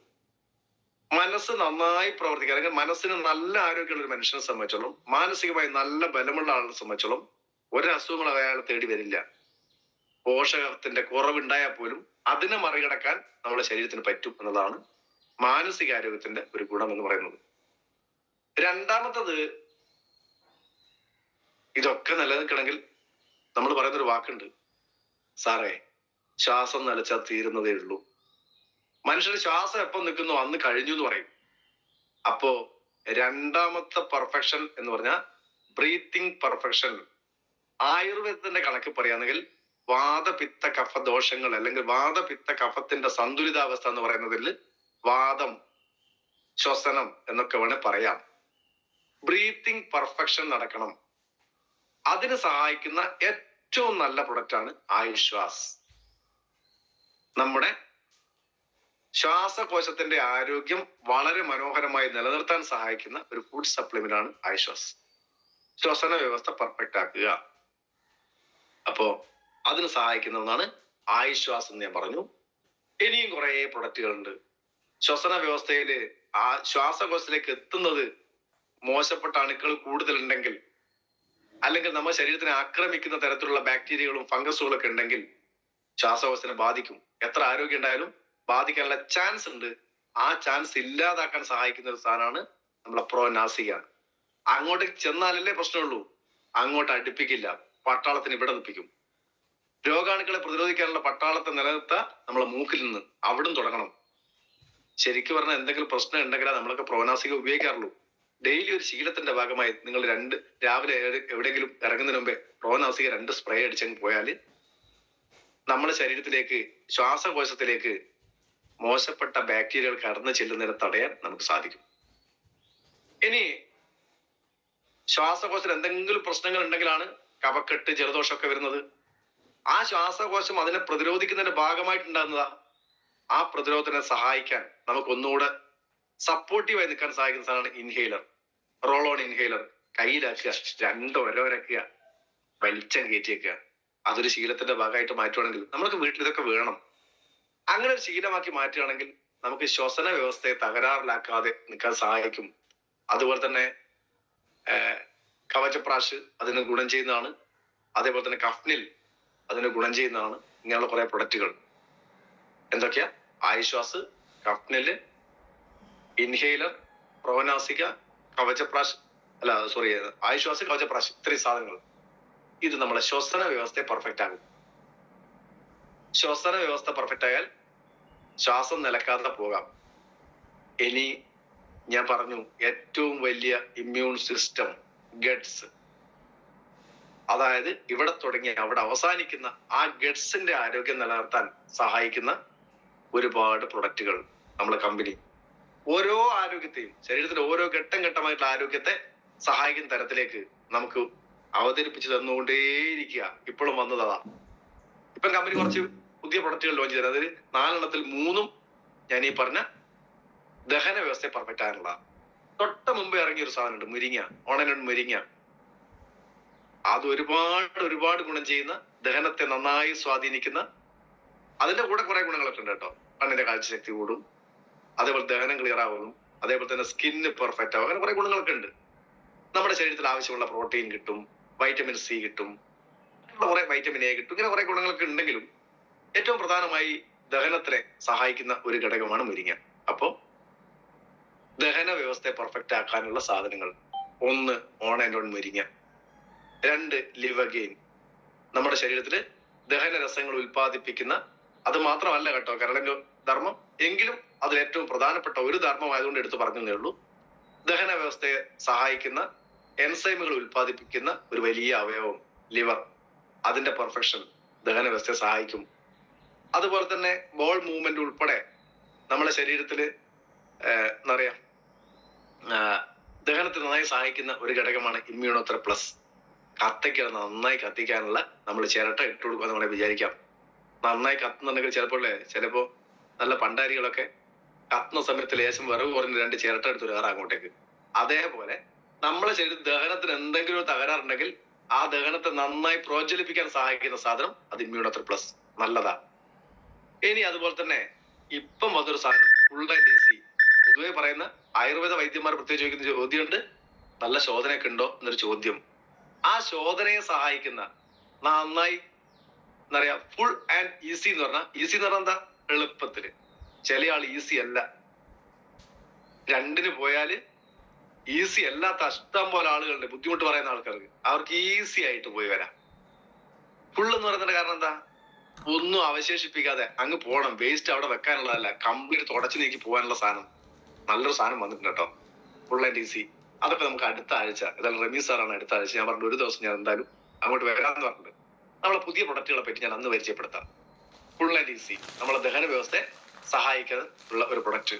മനസ്സ് നന്നായി പ്രവർത്തിക്കുക, അല്ലെങ്കിൽ മനസ്സിന് നല്ല ആരോഗ്യമുള്ള ഒരു മനുഷ്യനെ സംബന്ധിച്ചോളം, മാനസികമായി നല്ല ബലമുള്ള ആളുകളെ സംബന്ധിച്ചോളം ഒരു അസുഖങ്ങൾ അയാളെ തേടി വരില്ല. പോഷകത്തിന്റെ കുറവുണ്ടായാൽ പോലും അതിനെ മറികടക്കാൻ നമ്മുടെ ശരീരത്തിന് പറ്റും എന്നതാണ് മാനസികാരോഗ്യത്തിന്റെ ഒരു ഗുണം എന്ന് പറയുന്നത്. രണ്ടാമത്തത്, ഇതൊക്കെ നിലനിൽക്കണമെങ്കിൽ നമ്മൾ പറയുന്നൊരു വാക്കുണ്ട്, സാറേ ശ്വാസം നിലച്ചാൽ തീരുന്നതേ ഉള്ളൂ. മനുഷ്യന് ശ്വാസം എപ്പം നിൽക്കുന്നു അന്ന് കഴിഞ്ഞു എന്ന് പറയും. അപ്പോ രണ്ടാമത്തെ പെർഫെക്ഷൻ എന്ന് പറഞ്ഞാൽ ബ്രീത്തിങ് പെർഫെക്ഷൻ. ആയുർവേദത്തിന്റെ കണക്ക് പറയുകയാണെങ്കിൽ വാദപിത്ത കഫ ദോഷങ്ങൾ, അല്ലെങ്കിൽ വാദപിത്ത കഫത്തിന്റെ സന്തുലിതാവസ്ഥ എന്ന് പറയുന്നതിൽ വാദം, ശ്വസനം എന്നൊക്കെ വേണേൽ പറയാം. ബ്രീത്തിങ് പെർഫെക്ഷൻ നടക്കണം. അതിന് സഹായിക്കുന്ന ഏറ്റവും നല്ല പ്രൊഡക്റ്റ് ആണ് ആയുശ്വാസ്. നമ്മുടെ ശ്വാസകോശത്തിന്റെ ആരോഗ്യം വളരെ മനോഹരമായി നിലനിർത്താൻ സഹായിക്കുന്ന ഒരു ഫുഡ് സപ്ലിമെന്റ് ആണ് ആയുശ്വാസ്. ശ്വസന വ്യവസ്ഥ പെർഫെക്റ്റ് ആക്കുക. അപ്പോ അതിന് സഹായിക്കുന്ന ഒന്നാണ് ആയുശ്വാസ് എന്ന് ഞാൻ പറഞ്ഞു. ഇനിയും കുറെ പ്രൊഡക്റ്റുകളുണ്ട്. ശ്വസന വ്യവസ്ഥയില് ആ ശ്വാസകോശത്തിലേക്ക് എത്തുന്നത് മോശപ്പെട്ട അണുക്കൾ കൂടുതലുണ്ടെങ്കിൽ, അല്ലെങ്കിൽ നമ്മുടെ ശരീരത്തിനെ ആക്രമിക്കുന്ന തരത്തിലുള്ള ബാക്ടീരിയകളും ഫംഗസുകളും ഒക്കെ ഉണ്ടെങ്കിൽ ശ്വാസകോശത്തിനെ ബാധിക്കും. എത്ര ആരോഗ്യം ഉണ്ടായാലും ബാധിക്കാനുള്ള ചാൻസ് ഉണ്ട്. ആ ചാൻസ് ഇല്ലാതാക്കാൻ സഹായിക്കുന്ന ഒരു സാധനമാണ് നമ്മളെ പ്രോനാസിക. അങ്ങോട്ട് ചെന്നാലല്ലേ പ്രശ്നമുള്ളൂ, അങ്ങോട്ട് അടുപ്പിക്കില്ല. പട്ടാളത്തിന് ഇവിടെ നിൽപ്പിക്കും. രോഗാണുക്കളെ പ്രതിരോധിക്കാനുള്ള പട്ടാളത്തെ നിലനിർത്താൻ നമ്മളെ മൂക്കിൽ നിന്ന് അവിടും തുടങ്ങണം. ശരിക്കും പറഞ്ഞാൽ എന്തെങ്കിലും പ്രശ്നം ഉണ്ടെങ്കിലേ നമ്മളൊക്കെ പ്രോനാസിക ഉപയോഗിക്കാറുള്ളൂ. ഡെയിലി ഒരു ശീലത്തിന്റെ ഭാഗമായി നിങ്ങൾ രാവിലെ എവിടെയെങ്കിലും ഇറങ്ങുന്നതിന് മുമ്പേ പ്രോനാസിക 2 സ്പ്രേ അടിച്ചങ്ങ് പോയാൽ നമ്മുടെ ശരീരത്തിലേക്ക്, ശ്വാസകോശത്തിലേക്ക് മോശപ്പെട്ട ബാക്ടീരിയകൾ കടന്നു ചെല്ലുന്നതിനെ തടയാൻ നമുക്ക് സാധിക്കും. ഇനി ശ്വാസകോശത്തിൽ എന്തെങ്കിലും പ്രശ്നങ്ങൾ ഉണ്ടെങ്കിലാണ് കഫക്കെട്ട്, ജലദോഷമൊക്കെ വരുന്നത്. ആ ശ്വാസകോശം അതിനെ പ്രതിരോധിക്കുന്നതിന്റെ ഭാഗമായിട്ടുണ്ടാകുന്നതാ. ആ പ്രതിരോധത്തിനെ സഹായിക്കാൻ നമുക്ക് ഒന്നുകൂടെ സപ്പോർട്ടീവായി നിൽക്കാൻ സഹായിക്കുന്ന സാധനമാണ് ഇൻഹേലർ. റോൾ ഓൺ ഇൻഹേലർ കയ്യിലാക്കുക, 2 ഒരൊരക്കുക, വലിച്ചം കയറ്റിയേക്കുക. അതൊരു ശീലത്തിന്റെ ഭാഗമായിട്ട് മാറ്റുവാണെങ്കിൽ, നമുക്ക് വീട്ടിൽ ഇതൊക്കെ വേണം. അങ്ങനെ ഒരു ശീലമാക്കി മാറ്റുകയാണെങ്കിൽ നമുക്ക് ശ്വസന വ്യവസ്ഥയെ തകരാറിലാക്കാതെ നിൽക്കാൻ സഹായിക്കും. അതുപോലെ തന്നെ കവചപ്രാശ് അതിന് ഗുണം ചെയ്യുന്നതാണ്. അതേപോലെ തന്നെ കഫ്നിൽ അതിന് ഗുണം ചെയ്യുന്നതാണ്. ഇങ്ങനെയുള്ള കുറെ പ്രൊഡക്റ്റുകൾ എന്തൊക്കെയാ? ആയുശ്വാസ്, കഫ്നില്, ഇൻഹേലർ, പ്രോനാസിക, കവചപ്രാശ്, ആയുശ്വാസ്, കവചപ്രാശ്, ഇത്രയും സാധനങ്ങൾ. ഇത് നമ്മളെ ശ്വസന വ്യവസ്ഥയെ പെർഫെക്റ്റ് ആകും. ശ്വസന വ്യവസ്ഥ പെർഫെക്റ്റ് ആയാൽ ശ്വാസം നിലക്കാതെ പോകാം. ഇനി ഞാൻ പറഞ്ഞു, ഏറ്റവും വലിയ ഇമ്മ്യൂൺ സിസ്റ്റം ഗട്സ്, അതായത് ഇവിടെ തുടങ്ങി അവിടെ അവസാനിക്കുന്ന ആ ഗട്സിന്റെ ആരോഗ്യം നിലനിർത്താൻ സഹായിക്കുന്ന ഒരുപാട് പ്രൊഡക്റ്റുകൾ നമ്മളെ കമ്പനി ഓരോ ആരോഗ്യത്തെയും, ശരീരത്തിലെ ഓരോ ഘട്ടമായിട്ടുള്ള ആരോഗ്യത്തെ സഹായിക്കുന്ന തരത്തിലേക്ക് നമുക്ക് അവതരിപ്പിച്ച് തന്നുകൊണ്ടേയിരിക്കുക. ഇപ്പോഴും വന്നതാ. ഇപ്പം കമ്പനി കുറച്ച് പുതിയ പ്രൊഡക്റ്റുകൾ ലോഞ്ച് ചെയ്തത്. അതിൽ 4 3 ഞാൻ ഈ പറഞ്ഞ ദഹന വ്യവസ്ഥയെ പെർഫെക്റ്റ് ആകാനുള്ള. തൊട്ട് മുമ്പ് ഇറങ്ങിയ ഒരു സാധനമുണ്ട്, മുരിങ്ങ, ഓണനോട് മുരിങ്ങ. അത് ഒരുപാട് ഗുണം ചെയ്യുന്ന, ദഹനത്തെ നന്നായി സ്വാധീനിക്കുന്ന, അതിന്റെ കൂടെ കുറെ ഗുണങ്ങളൊക്കെ ഉണ്ട് കേട്ടോ. കണ്ണിന്റെ കാഴ്ചശക്തി കൂടും, അതേപോലെ ദഹനം ക്ലിയർ ആവുന്നു, അതേപോലെ തന്നെ സ്കിന്ന് പെർഫെക്റ്റ് ആവും. അങ്ങനെ കുറെ ഗുണങ്ങളൊക്കെ ഉണ്ട്. നമ്മുടെ ശരീരത്തിൽ ആവശ്യമുള്ള പ്രോട്ടീൻ കിട്ടും, വൈറ്റമിൻ സി കിട്ടും, കുറെ വൈറ്റമിൻ എ കിട്ടും. ഇങ്ങനെ കുറെ ഗുണങ്ങളൊക്കെ ഉണ്ടെങ്കിലും ഏറ്റവും പ്രധാനമായി ദഹനത്തിനെ സഹായിക്കുന്ന ഒരു ഘടകമാണ് മുരിങ്ങ. അപ്പോ ദഹന വ്യവസ്ഥയെ പെർഫെക്റ്റ് ആക്കാനുള്ള സാധനങ്ങൾ: 1 ഓൺ മുരിങ്ങ, 2 ലിവഗെയിൻ, നമ്മുടെ ശരീരത്തില് ദഹന രസങ്ങൾ ഉൽപ്പാദിപ്പിക്കുന്ന, അത് മാത്രമല്ല കേട്ടോ കരളിന്റെ ധർമ്മം, എങ്കിലും അതിൽ ഏറ്റവും പ്രധാനപ്പെട്ട ഒരു ധർമ്മം ആയതുകൊണ്ട് എടുത്തു പറഞ്ഞേ ഉള്ളൂ. ദഹന വ്യവസ്ഥയെ സഹായിക്കുന്ന എൻസൈമുകൾ ഉൽപ്പാദിപ്പിക്കുന്ന ഒരു വലിയ അവയവം ലിവർ, അതിന്റെ പെർഫെക്ഷൻ ദഹന വ്യവസ്ഥയെ സഹായിക്കും. അതുപോലെ തന്നെ ബോൾ മൂവ്മെന്റ് ഉൾപ്പെടെ നമ്മുടെ ശരീരത്തില് എന്താ പറയാ, ദഹനത്തിന് നന്നായി സഹായിക്കുന്ന ഒരു ഘടകമാണ് ഇമ്മ്യൂണോത്ര പ്ലസ്. കത്തിക്കുക, നന്നായി കത്തിക്കാനുള്ള നമ്മൾ ചിരട്ട ഇട്ട് കൊടുക്കുക എന്ന് വേണമെങ്കിൽ വിചാരിക്കാം. നന്നായി കത്തുന്നുണ്ടെങ്കിൽ ചിലപ്പോ നല്ല പണ്ടാരികളൊക്കെ കത്തുന്ന സമയത്ത് ലേശം വിറവ് കുറഞ്ഞ് 2 ചിരട്ട എടുത്ത് കയറാം അങ്ങോട്ടേക്ക്. അതേപോലെ നമ്മളെ ശരീരത്തിൽ ദഹനത്തിന് എന്തെങ്കിലും ഒരു തകരാറുണ്ടെങ്കിൽ ആ ദഹനത്തെ നന്നായി പ്രോജ്വലിപ്പിക്കാൻ സഹായിക്കുന്ന സാധനം അത് ഇമ്മ്യൂണോത്ര പ്ലസ്, നല്ലതാ. ഇനി അതുപോലെ തന്നെ ഇപ്പം വന്നൊരു സാധനം ഫുൾ DC. പൊതുവെ പറയുന്ന ആയുർവേദ വൈദ്യന്മാർ പ്രത്യേകിച്ച് ചോദിക്കുന്ന ചോദ്യമുണ്ട്, നല്ല ശോധനയൊക്കെ ഉണ്ടോ എന്നൊരു ചോദ്യം. ആ ശോധനയെ സഹായിക്കുന്ന നന്നായി എന്താ പറയാ, ഫുൾ ആൻഡ് ഈസി എന്ന് പറഞ്ഞാൽ, ഈസി എന്ന് പറഞ്ഞാൽ എന്താ, എളുപ്പത്തില്. ചില ആൾ ഈസി അല്ല, 2 പോയാല് ഈസി അല്ലാത്ത ഇഷ്ടം പോലെ ആളുകളുണ്ട്. ബുദ്ധിമുട്ട് പറയുന്ന ആൾക്കാർക്ക് അവർക്ക് ഈസി ആയിട്ട് പോയി വരാം. ഫുൾ എന്ന് പറയുന്നതിന്റെ കാരണം എന്താ, ഒന്നും അവശേഷിപ്പിക്കാതെ അങ്ങ് പോകണം. വേസ്റ്റ് അവിടെ വെക്കാനുള്ളതല്ല, കംപ്ലീറ്റ് തുടച്ചു നീക്കി പോകാനുള്ള സാധനം. നല്ലൊരു സാധനം വന്നിട്ടുണ്ട് കേട്ടോ, ഫുൾ ആൻഡ് ഈസി. അതൊക്കെ നമുക്ക് അടുത്ത ആഴ്ച, ഏതായാലും റമീ സാറാണ് അടുത്ത ആഴ്ച, ഞാൻ പറഞ്ഞു ഒരു ദിവസം ഞാൻ എന്തായാലും അങ്ങോട്ട് വരാമെന്ന് പറഞ്ഞിട്ടുണ്ട്. നമ്മളെ പുതിയ പ്രൊഡക്റ്റുകളെ പറ്റി ഞാൻ അന്ന് പരിചയപ്പെടുത്താം. ഫുൾ ആൻഡ് ഈസി നമ്മളെ ദഹന വ്യവസ്ഥയെ സഹായിക്കാതെ ഉള്ള ഒരു പ്രൊഡക്റ്റ്.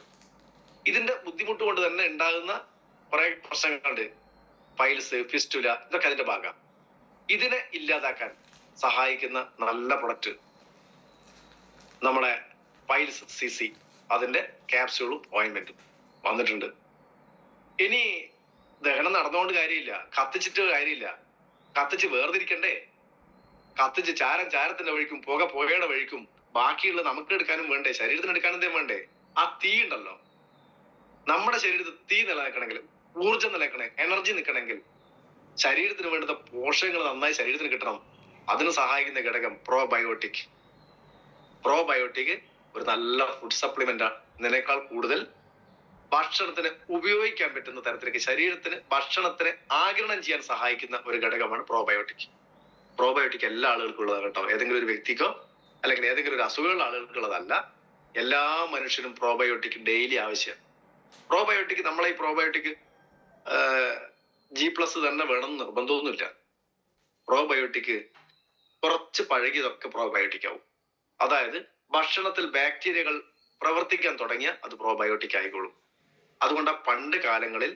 ഇതിന്റെ ബുദ്ധിമുട്ട് കൊണ്ട് തന്നെ ഉണ്ടാകുന്ന കുറെ പ്രശ്നങ്ങളുണ്ട്, പൈൽസ്, ഫിസ്റ്റുല, ഇതൊക്കെ അതിന്റെ ഭാഗം. ഇതിനെ ഇല്ലാതാക്കാൻ സഹായിക്കുന്ന നല്ല പ്രൊഡക്റ്റ് നമ്മുടെ പൈൽസ് CC, അതിന്റെ ക്യാപ്സ്യൂളും ഓയിന്റ്മെന്റും വന്നിട്ടുണ്ട്. ഇനി ദഹനം നടന്നുകൊണ്ട് കാര്യമില്ല, കത്തിച്ചിട്ട് കാര്യമില്ല. കത്തിച്ച് വേർതിരിക്കണ്ടേ? കത്തിച്ച് ചാരത്തിന്റെ വഴിക്കും പുകയുടെ വഴിക്കും ബാക്കിയുള്ള നമുക്ക് എടുക്കാനും വേണ്ടേ, ശരീരത്തിന് എടുക്കാനും വേണ്ടേ? ആ തീ ഉണ്ടല്ലോ, നമ്മുടെ ശരീരത്തിൽ തീ നിലനിൽക്കണമെങ്കിൽ, ഊർജ്ജം നിലനിൽക്കണേ, എനർജി നിൽക്കണമെങ്കിൽ, ശരീരത്തിന് വേണ്ടുന്ന പോഷകങ്ങൾ നന്നായി ശരീരത്തിന് കിട്ടണം. അതിന് സഹായിക്കുന്ന ഘടകം പ്രോബയോട്ടിക്. ഒരു നല്ല ഫുഡ് സപ്ലിമെന്റ് ആണ്. ഇതിനേക്കാൾ കൂടുതൽ ഭക്ഷണത്തിന് ഉപയോഗിക്കാൻ പറ്റുന്ന തരത്തിലേക്ക് ശരീരത്തിന് ഭക്ഷണത്തിനെ ആഗിരണം ചെയ്യാൻ സഹായിക്കുന്ന ഒരു ഘടകമാണ് പ്രോബയോട്ടിക് എല്ലാ ആളുകൾക്കും ഉള്ളതാണ് കേട്ടോ. ഏതെങ്കിലും ഒരു വ്യക്തിക്കോ അല്ലെങ്കിൽ ഏതെങ്കിലും ഒരു അസുഖമുള്ള ആളുകൾക്കുള്ളതല്ല. എല്ലാ മനുഷ്യനും പ്രോബയോട്ടിക് ഡെയിലി ആവശ്യം. നമ്മളെ ഈ പ്രോബയോട്ടിക് G+ തന്നെ വേണം നിർബന്ധമൊന്നുമില്ല. പ്രോബയോട്ടിക് കുറച്ച് പഴകിയതൊക്കെ പ്രോബയോട്ടിക് ആവും. അതായത് ഭക്ഷണത്തിൽ ബാക്ടീരിയകൾ പ്രവർത്തിക്കാൻ തുടങ്ങിയ അത് പ്രോബയോട്ടിക് ആയിക്കോളും. അതുകൊണ്ട് പണ്ട് കാലങ്ങളിൽ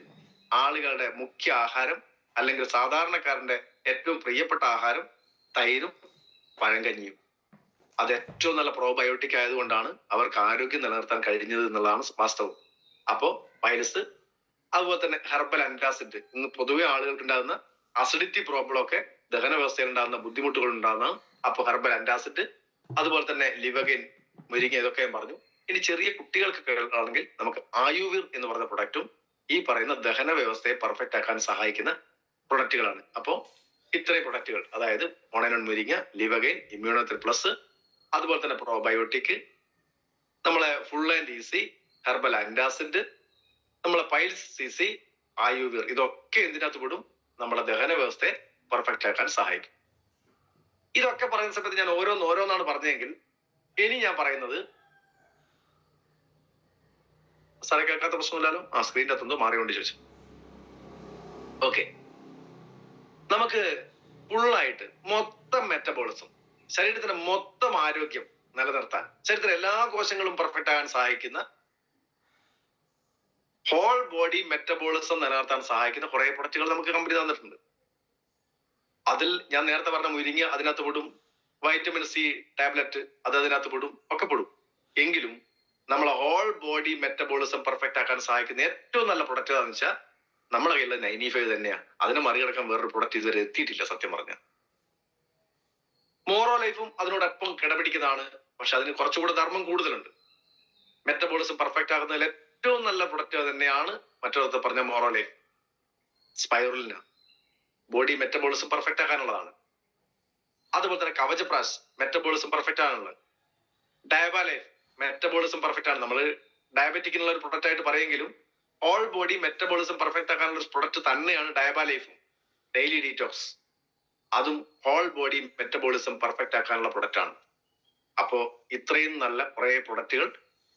ആളുകളുടെ മുഖ്യ ആഹാരം അല്ലെങ്കിൽ സാധാരണക്കാരന്റെ ഏറ്റവും പ്രിയപ്പെട്ട ആഹാരം തൈരും പഴങ്കഞ്ഞിയും. അത് ഏറ്റവും നല്ല പ്രോബയോട്ടിക് ആയതുകൊണ്ടാണ് അവർക്ക് ആരോഗ്യം നിലനിർത്താൻ കഴിഞ്ഞത് എന്നുള്ളതാണ് വാസ്തവം. അപ്പോ പൈൽസ്, അതുപോലെ തന്നെ ഹെർബൽ ആന്റാസിഡ്, ഇന്ന് പൊതുവെ ആളുകൾക്ക് ഉണ്ടാകുന്ന അസിഡിറ്റി പ്രോബ്ലം ഒക്കെ ദഹന വ്യവസ്ഥയിൽ ഉണ്ടാകുന്ന ബുദ്ധിമുട്ടുകൾ ഉണ്ടാകുന്ന അപ്പൊ ഹെർബൽ ആന്റാസിഡ്, അതുപോലെ തന്നെ ലിവഗൈൻ, മുരിങ്ങ, ഇതൊക്കെ ഞാൻ പറഞ്ഞു. ഇനി ചെറിയ കുട്ടികൾക്ക് ആണെങ്കിൽ നമുക്ക് ആയുവീർ എന്ന് പറയുന്ന പ്രൊഡക്റ്റും ഈ പറയുന്ന ദഹന വ്യവസ്ഥയെ പെർഫെക്റ്റ് ആക്കാൻ സഹായിക്കുന്ന പ്രൊഡക്റ്റുകളാണ്. അപ്പോ ഇത്രയും പ്രൊഡക്റ്റുകൾ, അതായത് മോണൈൻ മുരിങ്ങ, ലിവഗൈൻ, ഇമ്മ്യൂണോ3+, അതുപോലെ തന്നെ പ്രോബയോട്ടിക്, നമ്മളെ full and easy, herbal antacid, നമ്മളെ പൈൽസ് CC, ആയുവീർ, ഇതൊക്കെ എന്തിനകത്ത് വിടും? നമ്മുടെ ദഹന വ്യവസ്ഥയെ പെർഫെക്റ്റ് ആക്കാൻ സഹായിക്കും. ഇതൊക്കെ പറയുന്ന സമയത്ത് ഞാൻ ഓരോന്നാണ് പറഞ്ഞതെങ്കിൽ ഇനി ഞാൻ പറയുന്നത്, സാറെ കേൾക്കാത്ത പ്രശ്നമില്ലല്ലോ? സ്ക്രീനിന്റെ അകത്തെന്തോ മാറിയോണ്ട് ചോദിച്ചു. ഓക്കെ, നമുക്ക് ഫുള്ളായിട്ട് മൊത്തം മെറ്റബോളിസം, ശരീരത്തിന്റെ മൊത്തം ആരോഗ്യം നിലനിർത്താൻ, ശരീരത്തിലെ എല്ലാ കോശങ്ങളും പെർഫെക്റ്റ് ആകാൻ സഹായിക്കുന്ന, ഹോൾ ബോഡി മെറ്റബോളിസം നിലനിർത്താൻ സഹായിക്കുന്ന കുറെ പ്രൊഡക്റ്റുകൾ നമുക്ക് കമ്പനി തന്നിട്ടുണ്ട്. അതിൽ ഞാൻ നേരത്തെ പറഞ്ഞ മുരിങ്ങ അതിനകത്ത് പെടും, വൈറ്റമിൻ C ടാബ്ലറ്റ് അത് അതിനകത്ത് പെടും, ഒക്കെ പെടും. എങ്കിലും നമ്മളെ ഹോൾ ബോഡി മെറ്റബോളിസം പെർഫെക്റ്റ് ആക്കാൻ സഹായിക്കുന്ന ഏറ്റവും നല്ല പ്രൊഡക്റ്റ് ഏതാണെന്ന് വെച്ചാൽ നമ്മളെ കയ്യിലെ 95 തന്നെയാണ്. അതിനെ മറികടക്കാൻ വേറൊരു പ്രൊഡക്റ്റ് ഇതുവരെ എത്തിയിട്ടില്ല സത്യം പറഞ്ഞ. മോറോ ലൈഫും അതിനോടൊപ്പം കിടപിടിക്കുന്നതാണ്, പക്ഷെ അതിന് കുറച്ചുകൂടെ ധർമ്മം കൂടുതലുണ്ട്. മെറ്റബോളിസം പെർഫെക്റ്റ് ആകുന്നതിൽ ഏറ്റവും നല്ല പ്രൊഡക്റ്റ് തന്നെയാണ് മറ്റൊരു പറഞ്ഞ മോറോ life. Spirulina body metabolism perfect ആക്കാനുള്ളതാണ്. അതുപോലെ തന്നെ കവചപ്രാശ് മെറ്റബോളിസം പെർഫെക്റ്റ് ആണുള്ളത്. ഡയബാ ലൈഫ് മെറ്റബോളിസം പെർഫെക്റ്റ് ആണ്. നമ്മൾ ഡയബറ്റിക്കിനുള്ള ഒരു പ്രൊഡക്റ്റ് ആയിട്ട് പറയെങ്കിലും ഓൾ ബോഡി മെറ്റബോളിസം പെർഫെക്റ്റ് ആക്കാനുള്ള ഒരു പ്രൊഡക്റ്റ് തന്നെയാണ് ഡയബാ ലൈഫും. ഡെയിലി ഡീറ്റോക്സ് അതും ഹോൾ ബോഡി മെറ്റബോളിസം പെർഫെക്റ്റ് ആക്കാനുള്ള പ്രൊഡക്റ്റ് ആണ്. അപ്പോ ഇത്രയും നല്ല കുറെ പ്രൊഡക്റ്റുകൾ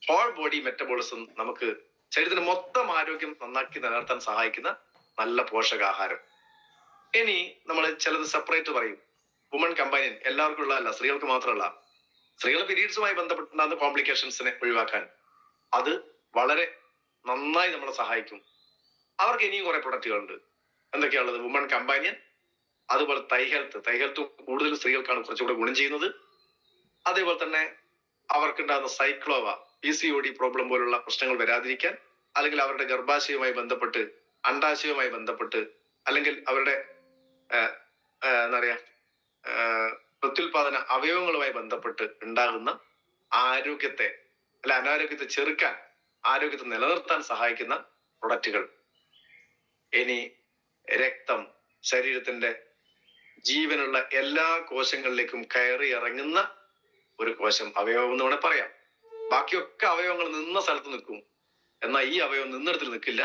ഹോൾ ബോഡി മെറ്റബോളിസം, നമുക്ക് ശരീരത്തിന് മൊത്തം ആരോഗ്യം നന്നാക്കി നിലനിർത്താൻ സഹായിക്കുന്ന നല്ല പോഷകാഹാരം. ഇനി നമ്മൾ ചിലത് സെപ്പറേറ്റ് പറയും. വുമൺ കമ്പാനിയൻ എല്ലാവർക്കും ഉള്ളതല്ല, സ്ത്രീകൾക്ക് മാത്രമല്ല. സ്ത്രീകൾ പീരീഡ്സുമായി ബന്ധപ്പെട്ടുണ്ടാകുന്ന കോംപ്ലിക്കേഷൻസിനെ ഒഴിവാക്കാൻ അത് വളരെ നന്നായി നമ്മളെ സഹായിക്കും. അവർക്ക് ഇനിയും കുറെ പ്രൊഡക്റ്റുകളുണ്ട്. എന്തൊക്കെയാണുള്ളത്? വുമൺ കമ്പാനിയൻ, അതുപോലെ തൈ ഹെൽത്ത് കൂടുതൽ സ്ത്രീകൾക്കാണ് കുറച്ചുകൂടെ ഗുണം ചെയ്യുന്നത്. അതേപോലെ തന്നെ അവർക്കുണ്ടാകുന്ന സൈക്ലോവ, PCOD പ്രോബ്ലം പോലുള്ള പ്രശ്നങ്ങൾ വരാതിരിക്കാൻ, അല്ലെങ്കിൽ അവരുടെ ഗർഭാശയവുമായി ബന്ധപ്പെട്ട്, അണ്ഡാശയവുമായി ബന്ധപ്പെട്ട്, അല്ലെങ്കിൽ അവരുടെ എന്താ പറയാ പ്രത്യുൽപാദന അവയവങ്ങളുമായി ബന്ധപ്പെട്ട് ഉണ്ടാകുന്ന ആരോഗ്യത്തെ അനാരോഗ്യത്തെ ചെറുക്കാൻ, ആരോഗ്യത്തെ നിലനിർത്താൻ സഹായിക്കുന്ന പ്രൊഡക്റ്റുകൾ. ഇനി രക്തം, ശരീരത്തിന്റെ ജീവനുള്ള എല്ലാ കോശങ്ങളിലേക്കും കയറി ഇറങ്ങുന്ന ഒരു കോശം, അവയവം എന്ന് വേണേൽ പറയാം. ബാക്കിയൊക്കെ അവയവങ്ങൾ നിന്ന സ്ഥലത്ത് നിൽക്കും, എന്നാൽ ഈ അവയവം നിന്നിടത്തിൽ നിൽക്കില്ല.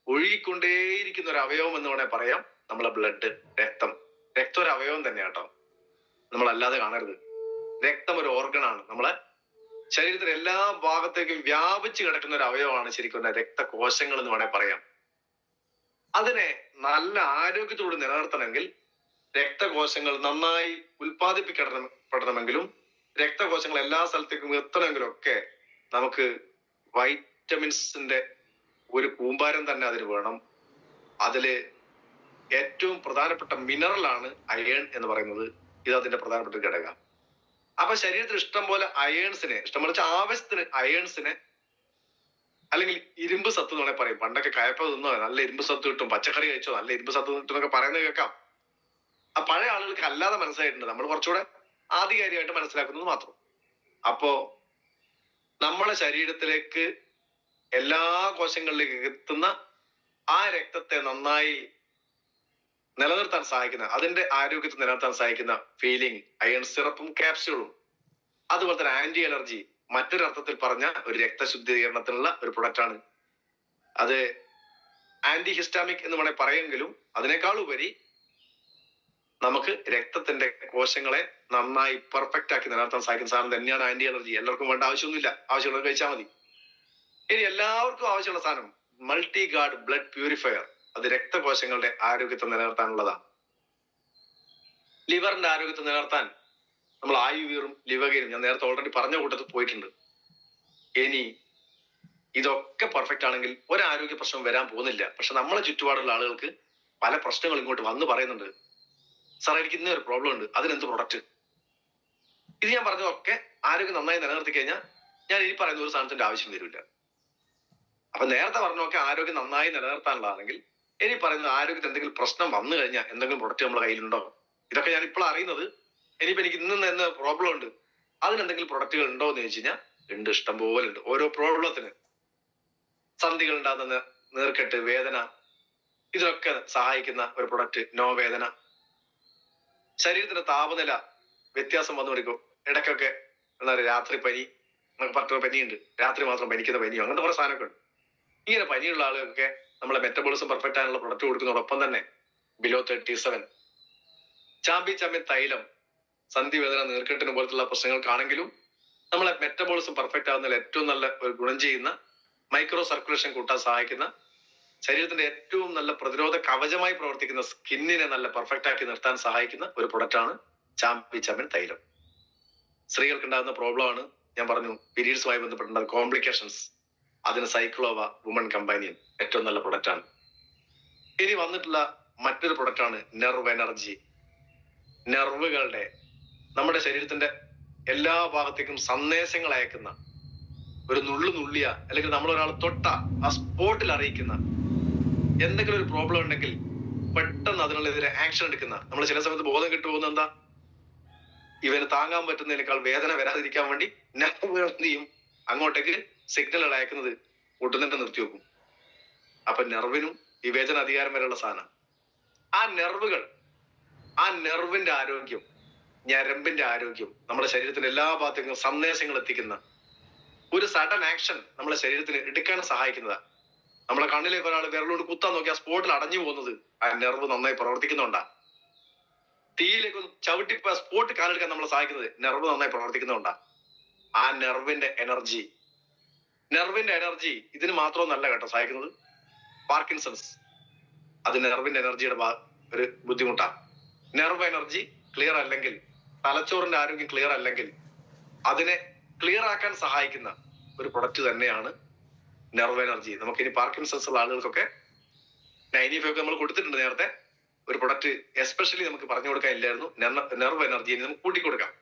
ഒഴുകിക്കൊണ്ടേയിരിക്കുന്ന ഒരു അവയവം എന്ന് വേണേൽ പറയാം നമ്മളെ ബ്ലഡ്, രക്തം. രക്തം ഒരു അവയവം തന്നെയാണ് കേട്ടോ, നമ്മളല്ലാതെ കാണരുത്. രക്തം ഒരു ഓർഗനാണ്. നമ്മളെ ശരീരത്തിലെ എല്ലാ ഭാഗത്തേക്കും വ്യാപിച്ചു കിടക്കുന്ന ഒരു അവയവമാണ് ശരിക്കും രക്തകോശങ്ങൾ എന്ന് വേണേൽ പറയാം. അതിനെ നല്ല ആരോഗ്യത്തോട് നിലനിർത്തണമെങ്കിൽ രക്തകോശങ്ങൾ നന്നായി ഉൽപ്പാദിപ്പിക്കപ്പെടണമെങ്കിലും രക്തകോശങ്ങൾ എല്ലാ സ്ഥലത്തേക്കും എത്തണമെങ്കിലും ഒക്കെ നമുക്ക് വൈറ്റമിൻസിന്റെ ഒരു കൂമ്പാരം തന്നെ അതിന് വേണം. അതില് ഏറ്റവും പ്രധാനപ്പെട്ട മിനറലാണ് അയേൺ എന്ന് പറയുന്നത്. ഇത് അതിന്റെ പ്രധാനപ്പെട്ട ഘടകം. അപ്പൊ ശരീരത്തിൽ ഇഷ്ടംപോലെ അയേൺസിനെ, ഇഷ്ടംപോലെ ആവശ്യത്തിന് അയേൺസിനെ, അല്ലെങ്കിൽ ഇരുമ്പ് സത്ത് എന്ന് വേണേൽ പറയും. പണ്ടൊക്കെ കയപ്പ തിന്നോ നല്ല ഇരുമ്പ് സത്ത് കിട്ടും, പച്ചക്കറി കഴിച്ചോ നല്ല ഇരുമ്പ് സത്ത് കിട്ടും എന്നൊക്കെ പറയുന്നത് കേൾക്കാം. ആ പഴയ ആളുകൾക്ക് അല്ലാതെ മനസ്സിലായിട്ടുണ്ട്. നമ്മൾ കുറച്ചുകൂടെ ആധികാരികമായിട്ട് മനസ്സിലാക്കുന്നത് മാത്രം. അപ്പോ നമ്മളെ ശരീരത്തിലേക്ക് എല്ലാ കോശങ്ങളിലേക്ക് എത്തുന്ന ആ രക്തത്തെ നന്നായി നിലനിർത്താൻ സഹായിക്കുന്ന, അതിന്റെ ആരോഗ്യത്തെ നിലനിർത്താൻ സഹായിക്കുന്ന ഫീലിംഗ് അയൺ സിറപ്പും ക്യാപ്സ്യൂളും, അതുപോലെ തന്നെ ആന്റി അലർജി, മറ്റൊരർത്ഥത്തിൽ പറഞ്ഞ ഒരു രക്തശുദ്ധീകരണത്തിനുള്ള ഒരു പ്രൊഡക്റ്റ് ആണ്. അത് ആന്റി ഹിസ്റ്റാമിക് എന്ന് വേണേൽ പറയുമെങ്കിലും അതിനേക്കാൾ ഉപരി നമുക്ക് രക്തത്തിന്റെ കോശങ്ങളെ നന്നായി പെർഫെക്റ്റ് ആക്കി നിലനിർത്താൻ സഹായിക്കുന്ന സാധനം തന്നെയാണ് ആന്റി അലർജി. എല്ലാവർക്കും വേണ്ട ആവശ്യമൊന്നുമില്ല, ആവശ്യമുള്ളത് കഴിച്ചാൽ മതി. ഇനി എല്ലാവർക്കും ആവശ്യമുള്ള സാധനം മൾട്ടി ഗാർഡ് ബ്ലഡ് പ്യൂരിഫയർ. അത് രക്തകോശങ്ങളുടെ ആരോഗ്യത്തെ നിലനിർത്താനുള്ളതാണ്. ലിവറിന്റെ ആരോഗ്യത്തെ നിലനിർത്താൻ നമ്മൾ ആയുവീറും ലിവഗീറും ഞാൻ നേരത്തെ ഓൾറെഡി പറഞ്ഞ കൂട്ടത്തിൽ പോയിട്ടുണ്ട്. ഇനി ഇതൊക്കെ പെർഫെക്റ്റ് ആണെങ്കിൽ ഒരാരോഗ്യ പ്രശ്നം വരാൻ പോകുന്നില്ല. പക്ഷെ നമ്മളെ ചുറ്റുപാടുള്ള ആളുകൾക്ക് പല പ്രശ്നങ്ങൾ ഇങ്ങോട്ട് വന്ന് പറയുന്നുണ്ട്, സാർ എനിക്ക് ഇന്ന ഒരു പ്രോബ്ലം ഉണ്ട്, അതിനെന്ത് പ്രൊഡക്റ്റ്? ഇത് ഞാൻ പറഞ്ഞതൊക്കെ ആരോഗ്യം നന്നായി നിലനിർത്തി കഴിഞ്ഞാൽ ഞാൻ ഈ പറയുന്ന ഒരു സാധനത്തിന്റെ ആവശ്യം വരില്ല. അപ്പൊ നേരത്തെ പറഞ്ഞൊക്കെ ആരോഗ്യം നന്നായി നിലനിർത്താനുള്ളതാണെങ്കിൽ ഇനി പറയുന്ന ആരോഗ്യത്തിൽ എന്തെങ്കിലും പ്രശ്നം വന്നു കഴിഞ്ഞാൽ എന്തെങ്കിലും പ്രൊഡക്റ്റ് നമ്മുടെ കയ്യിലുണ്ടോ? ഇതൊക്കെ ഞാൻ ഇപ്പോൾ അറിയുന്നത്. ഇനിയിപ്പോ എനിക്ക് ഇന്ന് പ്രോബ്ലം ഉണ്ട്, അതിനെന്തെങ്കിലും പ്രൊഡക്റ്റുകൾ ഉണ്ടോ എന്ന് ചോദിച്ചു കഴിഞ്ഞാൽ ഉണ്ട്, ഇഷ്ടം പോലെ ഉണ്ട്. ഓരോ പ്രോബ്ലത്തിന് സന്ധികൾ ഉണ്ടാകുന്ന നീർക്കെട്ട്, വേദന, ഇതിനൊക്കെ സഹായിക്കുന്ന ഒരു പ്രൊഡക്റ്റ് നോ വേദന. ശരീരത്തിന്റെ താപനില വ്യത്യാസം വന്നു വരിക്കും. ഇടയ്ക്കൊക്കെ എന്താ പറയുക, രാത്രി പനി, പറ്റുന്ന പനിയുണ്ട്, രാത്രി മാത്രം പനിക്കുന്ന പനിയോ, അങ്ങനത്തെ കുറെ സാധനമൊക്കെ ഉണ്ട്. ഇങ്ങനെ പനിയുള്ള ആളുകൾക്ക് നമ്മളെ മെറ്റബോളിസം പെർഫെക്റ്റ് ആയിട്ടുള്ള പ്രൊഡക്റ്റ് കൊടുക്കുന്നതോടൊപ്പം തന്നെ ബിലോ 37 ചാമ്പ്യൻ തൈലം സന്ധി വേദന, നീർക്കെട്ടിന് പോലത്തുള്ള പ്രശ്നങ്ങൾക്കാണെങ്കിലും നമ്മളെ മെറ്റബോളിസം പെർഫെക്റ്റ് ആവുന്നതിൽ ഏറ്റവും നല്ല ഒരു ഗുണം ചെയ്യുന്ന, മൈക്രോ സർക്കുലേഷൻ കൂട്ടാൻ സഹായിക്കുന്ന, ശരീരത്തിന്റെ ഏറ്റവും നല്ല പ്രതിരോധ കവചമായി പ്രവർത്തിക്കുന്ന, സ്കിന്നിനെ നല്ല പെർഫെക്റ്റ് ആക്കി നിർത്താൻ സഹായിക്കുന്ന ഒരു പ്രൊഡക്റ്റ് ആണ് ചാമ്പ്യൻ തൈലം. സ്ത്രീകൾക്ക് ഉണ്ടാകുന്ന പ്രോബ്ലം ആണ് ഞാൻ പറഞ്ഞു, പീരീഡ്സുമായി ബന്ധപ്പെട്ടുള്ള കോംപ്ലിക്കേഷൻസ്, അതിന് സൈക്ലോവ വുമൺ കമ്പാനിയൻ ഏറ്റവും നല്ല പ്രൊഡക്റ്റ് ആണ്. ഇനി വന്നിട്ടുള്ള മറ്റൊരു പ്രൊഡക്റ്റ് ആണ് നെർവ് എനർജി. നെർവുകളുടെ, നമ്മുടെ ശരീരത്തിന്റെ എല്ലാ ഭാഗത്തേക്കും സന്ദേശങ്ങൾ അയക്കുന്ന, ഒരു നുള്ളിയ അല്ലെങ്കിൽ നമ്മൾ ഒരാൾ തൊട്ട ആ സ്പോട്ടിൽ അറിയിക്കുന്ന, എന്തെങ്കിലും ഒരു പ്രോബ്ലം ഉണ്ടെങ്കിൽ പെട്ടെന്ന് അതിനുള്ളതിരെ ആക്ഷൻ എടുക്കുന്ന, നമ്മൾ ചില സമയത്ത് ബോധം കിട്ടുപോകുന്ന എന്താ, ഇവന് താങ്ങാൻ പറ്റുന്നതിനേക്കാൾ വേദന വരാതിരിക്കാൻ വേണ്ടി നെർവുകൾ എന്ത് ചെയ്യും, അങ്ങോട്ടേക്ക് സിഗ്നലുകൾ അയക്കുന്നത് ഒട്ടും തന്നെ നിർത്തി വെക്കും. അപ്പൊ നെർവിനും വിവേചന അധികാരം വരെയുള്ള സാധനം. ആ നെർവുകൾ, ആ നെർവിന്റെ ആരോഗ്യം, ഞരമ്പിന്റെ ആരോഗ്യം, നമ്മുടെ ശരീരത്തിന്റെ എല്ലാ ഭാഗത്തേക്കും സന്ദേശങ്ങൾ എത്തിക്കുന്ന ഒരു സഡൻ ആക്ഷൻ നമ്മുടെ ശരീരത്തിന് എടുക്കാൻ സഹായിക്കുന്നതാ. നമ്മുടെ കണ്ണിലേക്ക് ഒരാൾ വിരലോട് കുത്താൻ നോക്കി ആ സ്പോട്ടിൽ അടഞ്ഞു പോകുന്നത് ആ നെർവ് നന്നായി പ്രവർത്തിക്കുന്നുണ്ടാ. തീയിലേക്ക് ചവിട്ടി സ്പോട്ട് കാലെടുക്കാൻ നമ്മളെ സഹായിക്കുന്നത് നെർവ് നന്നായി പ്രവർത്തിക്കുന്നുണ്ടാ. ആ നെർവിന്റെ എനർജി ഇതിന് മാത്രമൊന്നല്ല കേട്ടോ സഹായിക്കുന്നത്. പാർക്കിൻസൺസ്, അത് നെർവിന്റെ എനർജിയുടെ ഒരു ബുദ്ധിമുട്ടാ. നെർവ് എനർജി ക്ലിയർ അല്ലെങ്കിൽ, തലച്ചോറിന്റെ ആരോഗ്യം ക്ലിയർ അല്ലെങ്കിൽ അതിനെ ക്ലിയർ ആക്കാൻ സഹായിക്കുന്ന ഒരു പ്രൊഡക്റ്റ് തന്നെയാണ് നെർവ് എനർജി. നമുക്ക് ഇനി പാർക്കിൻസൺസ് ഉള്ള ആളുകൾക്കൊക്കെ 95 നമ്മൾ കൊടുത്തിട്ടുണ്ട് നേരത്തെ. ഒരു പ്രൊഡക്റ്റ് എസ്പെഷ്യലി നമുക്ക് പറഞ്ഞു കൊടുക്കാൻ ഇല്ലായിരുന്നു, നെർവ് എനർജി. ഇനി നമുക്ക് കൂട്ടിക്കൊടുക്കാം.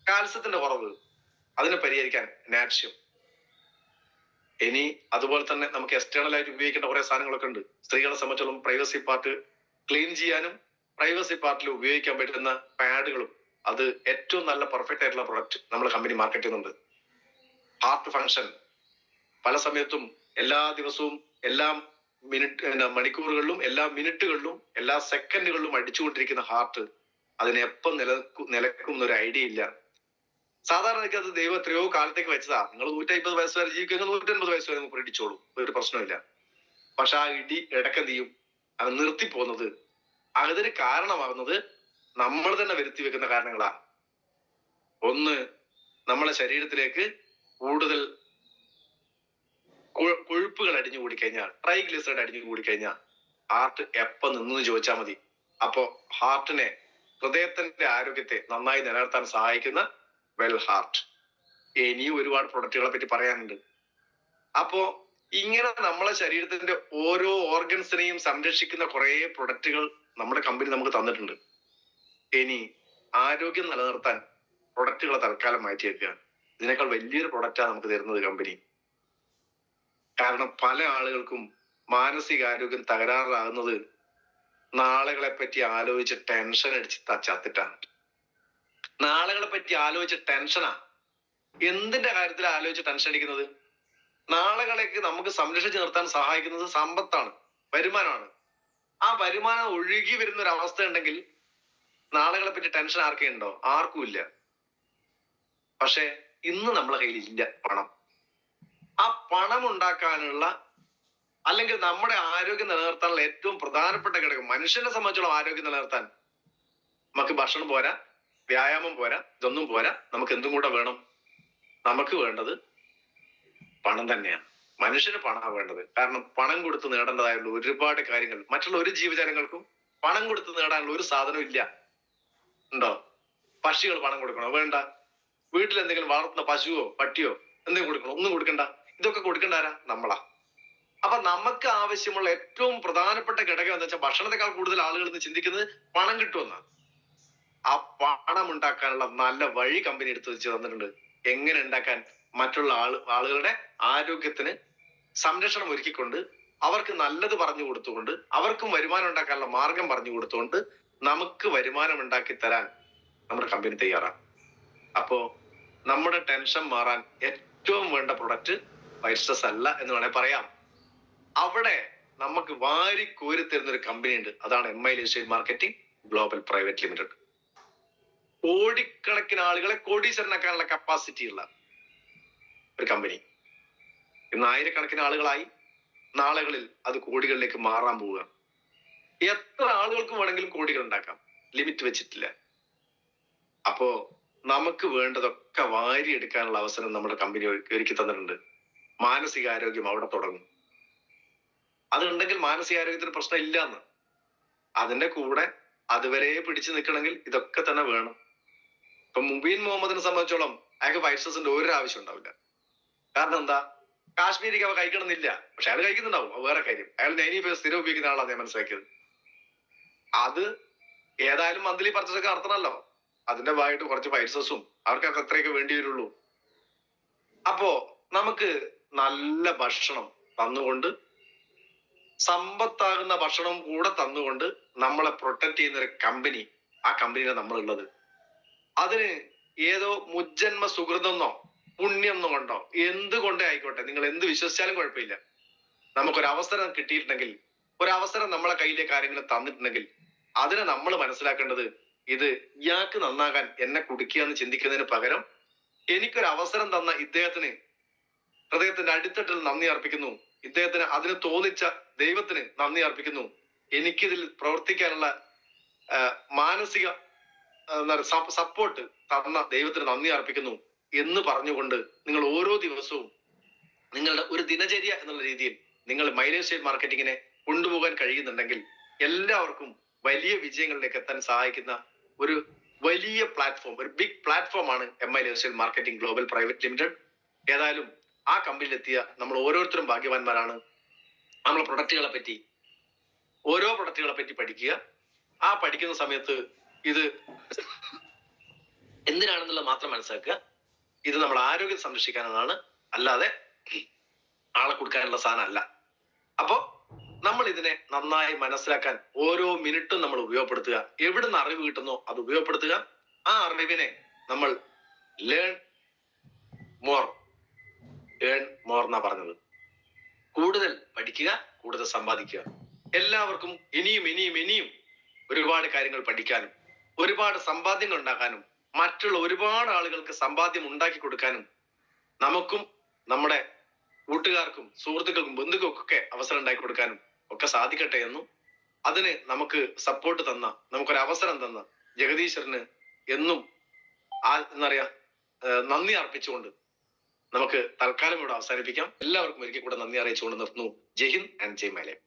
കാൽസ്യത്തിന്റെ കുറവ്, അതിനെ പരിഹരിക്കാൻ നാറ്റ്ഷ്യം. ഇനി അതുപോലെ തന്നെ നമുക്ക് എക്സ്റ്റേണൽ ആയിട്ട് ഉപയോഗിക്കേണ്ട കുറെ സാധനങ്ങളൊക്കെ ഉണ്ട്. സ്ത്രീകളെ സംബന്ധിച്ചോളം പ്രൈവസി പാർട്ട് ക്ലീൻ ചെയ്യാനും പ്രൈവസി പാർട്ടിൽ ഉപയോഗിക്കാൻ പറ്റുന്ന പാഡുകളും, അത് ഏറ്റവും നല്ല പെർഫെക്റ്റ് ആയിട്ടുള്ള പ്രൊഡക്റ്റ് നമ്മുടെ കമ്പനി മാർക്കറ്റ് ചെയ്യുന്നുണ്ട്. ഹാർട്ട് ഫങ്ഷൻ, പല സമയത്തും എല്ലാ ദിവസവും എല്ലാ മണിക്കൂറുകളിലും എല്ലാ മിനിറ്റുകളിലും എല്ലാ സെക്കൻഡുകളിലും അടിച്ചുകൊണ്ടിരിക്കുന്ന ഹാർട്ട്, അതിന് എപ്പം നിലക്കും എന്നൊരു ഐഡിയ ഇല്ല. സാധാരണയ്ക്ക് അത് ദൈവം എത്രയോ കാലത്തേക്ക് വെച്ചതാ. നിങ്ങൾ 150 വയസ്സ് വരെ ജീവിക്കുക, 150 വയസ്സ് വരെ നമുക്ക് ഇടിച്ചോളും, ഒരു പ്രശ്നമില്ല. പക്ഷെ ആ ഇടി ഇടയ്ക്കെന്ത് ചെയ്യും, അത് നിർത്തിപ്പോകുന്നത്, അതിന് കാരണമാകുന്നത് നമ്മൾ തന്നെ വരുത്തി വെക്കുന്ന കാരണങ്ങളാ. ഒന്ന്, നമ്മളെ ശരീരത്തിലേക്ക് കൂടുതൽ കൊഴുപ്പുകൾ അടിഞ്ഞു കൂടിക്കഴിഞ്ഞാൽ, ട്രൈഗ്ലിസറൈഡ് അടിഞ്ഞു കൂടിക്കഴിഞ്ഞാൽ ഹാർട്ട് എപ്പം നിന്നു ചോദിച്ചാൽ മതി. അപ്പോ ഹാർട്ടിനെ, ഹൃദയത്തിന്റെ ആരോഗ്യത്തെ നന്നായി നിലനിർത്താൻ സഹായിക്കുന്ന വെൽ ഹാർട്ട്. ഇനിയും ഒരുപാട് പ്രൊഡക്റ്റുകളെ പറ്റി പറയാനുണ്ട്. അപ്പോ ഇങ്ങനെ നമ്മളെ ശരീരത്തിന്റെ ഓരോ ഓർഗൻസിനെയും സംരക്ഷിക്കുന്ന കുറെ പ്രൊഡക്റ്റുകൾ നമ്മുടെ കമ്പനി നമുക്ക് തന്നിട്ടുണ്ട്. ഇനി ആരോഗ്യം നിലനിർത്താൻ പ്രൊഡക്റ്റുകളെ തൽക്കാലം മാറ്റി വെക്കുക. ഇതിനേക്കാൾ വലിയൊരു പ്രൊഡക്റ്റാണ് നമുക്ക് തരുന്നത് കമ്പനി. കാരണം പല ആളുകൾക്കും മാനസികാരോഗ്യം തകരാറിലാകുന്നത് നാളുകളെ പറ്റി ആലോചിച്ച് ടെൻഷൻ അടിച്ച് ചത്തിട്ടാണ്. നാളുകളെ പറ്റി ആലോചിച്ച് ടെൻഷനാ. എന്തിന്റെ കാര്യത്തിൽ ആലോചിച്ച് ടെൻഷൻ അടിക്കുന്നത്? നാളുകളേക്ക് നമുക്ക് സംരക്ഷിച്ച് നിർത്താൻ സഹായിക്കുന്നത് സമ്പത്താണ്, വരുമാനമാണ്. ആ വരുമാനം ഒഴുകി വരുന്ന ഒരു അവസ്ഥ ഉണ്ടെങ്കിൽ നാളുകളെ പറ്റി ടെൻഷൻ ആർക്കുണ്ടോ? ആർക്കും ഇല്ല. പക്ഷെ ഇന്ന് നമ്മളെ കയ്യിൽ ഇല്ല പണം. ആ പണം ഉണ്ടാക്കാനുള്ള, അല്ലെങ്കിൽ നമ്മുടെ ആരോഗ്യം നിലനിർത്താനുള്ള ഏറ്റവും പ്രധാനപ്പെട്ട ഘടകം, മനുഷ്യനെ സംബന്ധിച്ചോളം ആരോഗ്യം നിലനിർത്താൻ നമുക്ക് ഭക്ഷണം പോരാ, വ്യായാമം പോരാ, ഇതൊന്നും പോരാ. നമുക്ക് എന്തും കൂടെ വേണം? നമുക്ക് വേണ്ടത് പണം തന്നെയാണ്. മനുഷ്യന് പണമാണ് വേണ്ടത്. കാരണം പണം കൊടുത്ത് നേടേണ്ടതായുള്ള ഒരുപാട് കാര്യങ്ങൾ മറ്റുള്ള ഒരു ജീവജാലങ്ങൾക്കും പണം കൊടുത്ത് നേടാനുള്ള ഒരു സാധനവും ഇല്ല. ഉണ്ടോ? പക്ഷികൾ പണം കൊടുക്കണോ? വേണ്ട. വീട്ടിൽ എന്തെങ്കിലും വളർത്തുന്ന പശുവോ പട്ടിയോ എന്തെങ്കിലും കൊടുക്കണോ? ഒന്നും കൊടുക്കണ്ട. ഇതൊക്കെ കൊടുക്കേണ്ട ആരാ? നമ്മളാ. അപ്പൊ നമുക്ക് ആവശ്യമുള്ള ഏറ്റവും പ്രധാനപ്പെട്ട ഘടകം എന്താ വെച്ചാൽ ഭക്ഷണത്തെക്കാൾ കൂടുതൽ ആളുകൾ ഇന്ന് ചിന്തിക്കുന്നത് പണം കിട്ടുമെന്നാണ്. ആ പണം ഉണ്ടാക്കാനുള്ള നല്ല വഴി കമ്പനി എടുത്തു വെച്ച് തന്നിട്ടുണ്ട്. എങ്ങനെ ഉണ്ടാക്കാൻ? മറ്റുള്ള ആളുകളുടെ ആരോഗ്യത്തിന് സംരക്ഷണം ഒരുക്കിക്കൊണ്ട്, അവർക്ക് നല്ലത് പറഞ്ഞു കൊടുത്തുകൊണ്ട്, അവർക്കും വരുമാനം ഉണ്ടാക്കാനുള്ള മാർഗം പറഞ്ഞു കൊടുത്തുകൊണ്ട് നമുക്ക് വരുമാനം ഉണ്ടാക്കി തരാൻ നമ്മുടെ കമ്പനി തയ്യാറാണ്. അപ്പോ നമ്മുടെ ടെൻഷൻ മാറാൻ ഏറ്റവും വേണ്ട പ്രൊഡക്റ്റ് വൈറ്റ് സ്ട്രെസ് അല്ല എന്ന് വേണേൽ പറയാം. അവിടെ നമുക്ക് വാരി കോരി തരുന്ന ഒരു കമ്പനി ഉണ്ട്. അതാണ് MI lifestyle marketing global private limited. കോടിക്കണക്കിന് ആളുകളെ കോടീശ്വരനാക്കാനുള്ള കപ്പാസിറ്റി ഉള്ള ഒരു കമ്പനി. ഇന്ന് ആയിരക്കണക്കിന് ആളുകളായി, നാളുകളിൽ അത് കോടികളിലേക്ക് മാറാൻ പോവുക. എത്ര ആളുകൾക്ക് വേണമെങ്കിലും കോടികൾ ഉണ്ടാക്കാം, ലിമിറ്റ് വെച്ചിട്ടില്ല. അപ്പോ നമുക്ക് വേണ്ടതൊക്കെ വാരിയെടുക്കാനുള്ള അവസരം നമ്മുടെ കമ്പനി ഒരുക്കി തന്നിട്ടുണ്ട്. മാനസികാരോഗ്യം അവിടെ തുടങ്ങും. അതുണ്ടെങ്കിൽ മാനസികാരോഗ്യത്തിന് പ്രശ്നം ഇല്ല എന്ന്. അതിന്റെ കൂടെ അതുവരെ പിടിച്ചു നിൽക്കണമെങ്കിൽ ഇതൊക്കെ തന്നെ വേണം. ഇപ്പൊ മുബീൻ മുഹമ്മദിനെ സംബന്ധിച്ചോളം അയാൾക്ക് വൈറ്റ് സ്ട്രെസിന്റെ ഒരു ആവശ്യം ഉണ്ടാവില്ല. കാരണം എന്താ? കാശ്മീരിക്ക് അവ കഴിക്കണമെന്നില്ല, പക്ഷെ അയാൾ കഴിക്കുന്നുണ്ടാവും, വേറെ കാര്യം. അയാൾ നൈനിഫേ സ്ഥിരം ഉപയോഗിക്കുന്ന ആളാണ് ഞാൻ മനസ്സിലാക്കിയത്. അത് ഏതായാലും മന്ത്ലി പർച്ചേസ് ഒക്കെ നടത്തണമല്ലോ. അതിന്റെ ഭാഗമായിട്ട് കുറച്ച് വൈറ്റ് സ്ട്രെസും അവർക്കൊക്കെ അത്രയൊക്കെ വേണ്ടി വരുള്ളൂ. അപ്പോ നമുക്ക് നല്ല ഭക്ഷണം തന്നുകൊണ്ട്, സമ്പത്താകുന്ന ഭക്ഷണം കൂടെ തന്നുകൊണ്ട് നമ്മളെ പ്രൊട്ടക്ട് ചെയ്യുന്ന ഒരു കമ്പനി, ആ കമ്പനിയിലാണ് നമ്മളുള്ളത്. അതിന് ഏതോ മുജ്ജന്മ സുഹൃതെന്നോ പുണ്യെന്നോ കൊണ്ടോ എന്തുകൊണ്ടേ ആയിക്കോട്ടെ, നിങ്ങൾ എന്ത് വിശ്വസിച്ചാലും കുഴപ്പമില്ല. നമുക്കൊരവസരം കിട്ടിയിട്ടുണ്ടെങ്കിൽ, ഒരവസരം നമ്മളെ കയ്യിലേക്ക് ആരെങ്കിലും തന്നിട്ടുണ്ടെങ്കിൽ, അതിനെ നമ്മൾ മനസ്സിലാക്കേണ്ടത് ഇത് ഇയാൾക്ക് നന്നാകാൻ എന്നെ കുടിക്കുക എന്ന് ചിന്തിക്കുന്നതിന് പകരം എനിക്കൊരു അവസരം തന്ന ഇദ്ദേഹത്തിന് ഹൃദയത്തിന്റെ അടിത്തട്ടിൽ നന്ദി അർപ്പിക്കുന്നു, ഇദ്ദേഹത്തിന് അതിന് തോന്നിച്ച ദൈവത്തിന് നന്ദി അർപ്പിക്കുന്നു, എനിക്കിതിൽ പ്രവർത്തിക്കാനുള്ള മാനസിക സപ്പോർട്ട് തന്ന ദൈവത്തിന് നന്ദി അർപ്പിക്കുന്നു എന്ന് പറഞ്ഞുകൊണ്ട് നിങ്ങൾ ഓരോ ദിവസവും നിങ്ങളുടെ ഒരു ദിനചര്യ എന്നുള്ള രീതിയിൽ നിങ്ങൾ MI ലൈഫ്സ്റ്റൈൽ മാർക്കറ്റിങ്ങിനെ കൊണ്ടുപോകാൻ കഴിയുന്നുണ്ടെങ്കിൽ എല്ലാവർക്കും വലിയ വിജയങ്ങളിലേക്ക് എത്താൻ സഹായിക്കുന്ന ഒരു വലിയ പ്ലാറ്റ്ഫോം, ഒരു ബിഗ് പ്ലാറ്റ്ഫോം ആണ് MI lifestyle marketing global private limited. ഏതായാലും ആ കമ്പനിയിലെത്തിയ നമ്മൾ ഓരോരുത്തരും ഭാഗ്യവാന്മാരാണ്. നമ്മളെ പ്രൊഡക്റ്റുകളെ പറ്റി, ഓരോ പ്രൊഡക്റ്റുകളെ പറ്റി പഠിക്കുക. ആ പഠിക്കുന്ന സമയത്ത് ഇത് എന്തിനാണെന്നുള്ളത് മാത്രം മനസ്സിലാക്കുക. ഇത് നമ്മുടെ ആരോഗ്യം സംരക്ഷിക്കാനാണ്, അല്ലാതെ ആളെ കൊടുക്കാനുള്ള സാധനം അല്ല. അപ്പോ നമ്മൾ ഇതിനെ നന്നായി മനസ്സിലാക്കാൻ ഓരോ മിനിറ്റും നമ്മൾ ഉപയോഗപ്പെടുത്തുക. എവിടുന്ന് അറിവ് കിട്ടുന്നോ അത് ഉപയോഗപ്പെടുത്തുക. ആ അറിവിനെ നമ്മൾ ലേൺ മോർ എന്നാ പറഞ്ഞത്. കൂടുതൽ പഠിക്കുക, കൂടുതൽ സമ്പാദിക്കുക. എല്ലാവർക്കും ഇനിയും ഇനിയും ഇനിയും ഒരുപാട് കാര്യങ്ങൾ പഠിക്കാനും, ഒരുപാട് സമ്പാദ്യങ്ങൾ ഉണ്ടാക്കാനും, മറ്റുള്ള ഒരുപാട് ആളുകൾക്ക് സമ്പാദ്യം ഉണ്ടാക്കി കൊടുക്കാനും, നമുക്കും നമ്മുടെ കൂട്ടുകാർക്കും സുഹൃത്തുക്കൾക്കും ബന്ധുക്കൾക്കൊക്കെ അവസരം ഉണ്ടാക്കി കൊടുക്കാനും ഒക്കെ സാധിക്കട്ടെ എന്നും, അതിന് നമുക്ക് സപ്പോർട്ട് തന്ന, നമുക്കൊരു അവസരം തന്ന ജഗദീശ്വരന് എന്നും നന്ദി അർപ്പിച്ചുകൊണ്ട് നമുക്ക് തൽക്കാലം ഇവിടെ അവസാനിപ്പിക്കാം. എല്ലാവർക്കും ഒരിക്കൽ കൂടെ നന്ദി അറിയിച്ചുകൊണ്ട് നിർത്തുന്നു. ജയ് ഹിന്ദ് ആൻഡ് ജയ് മലയാളം.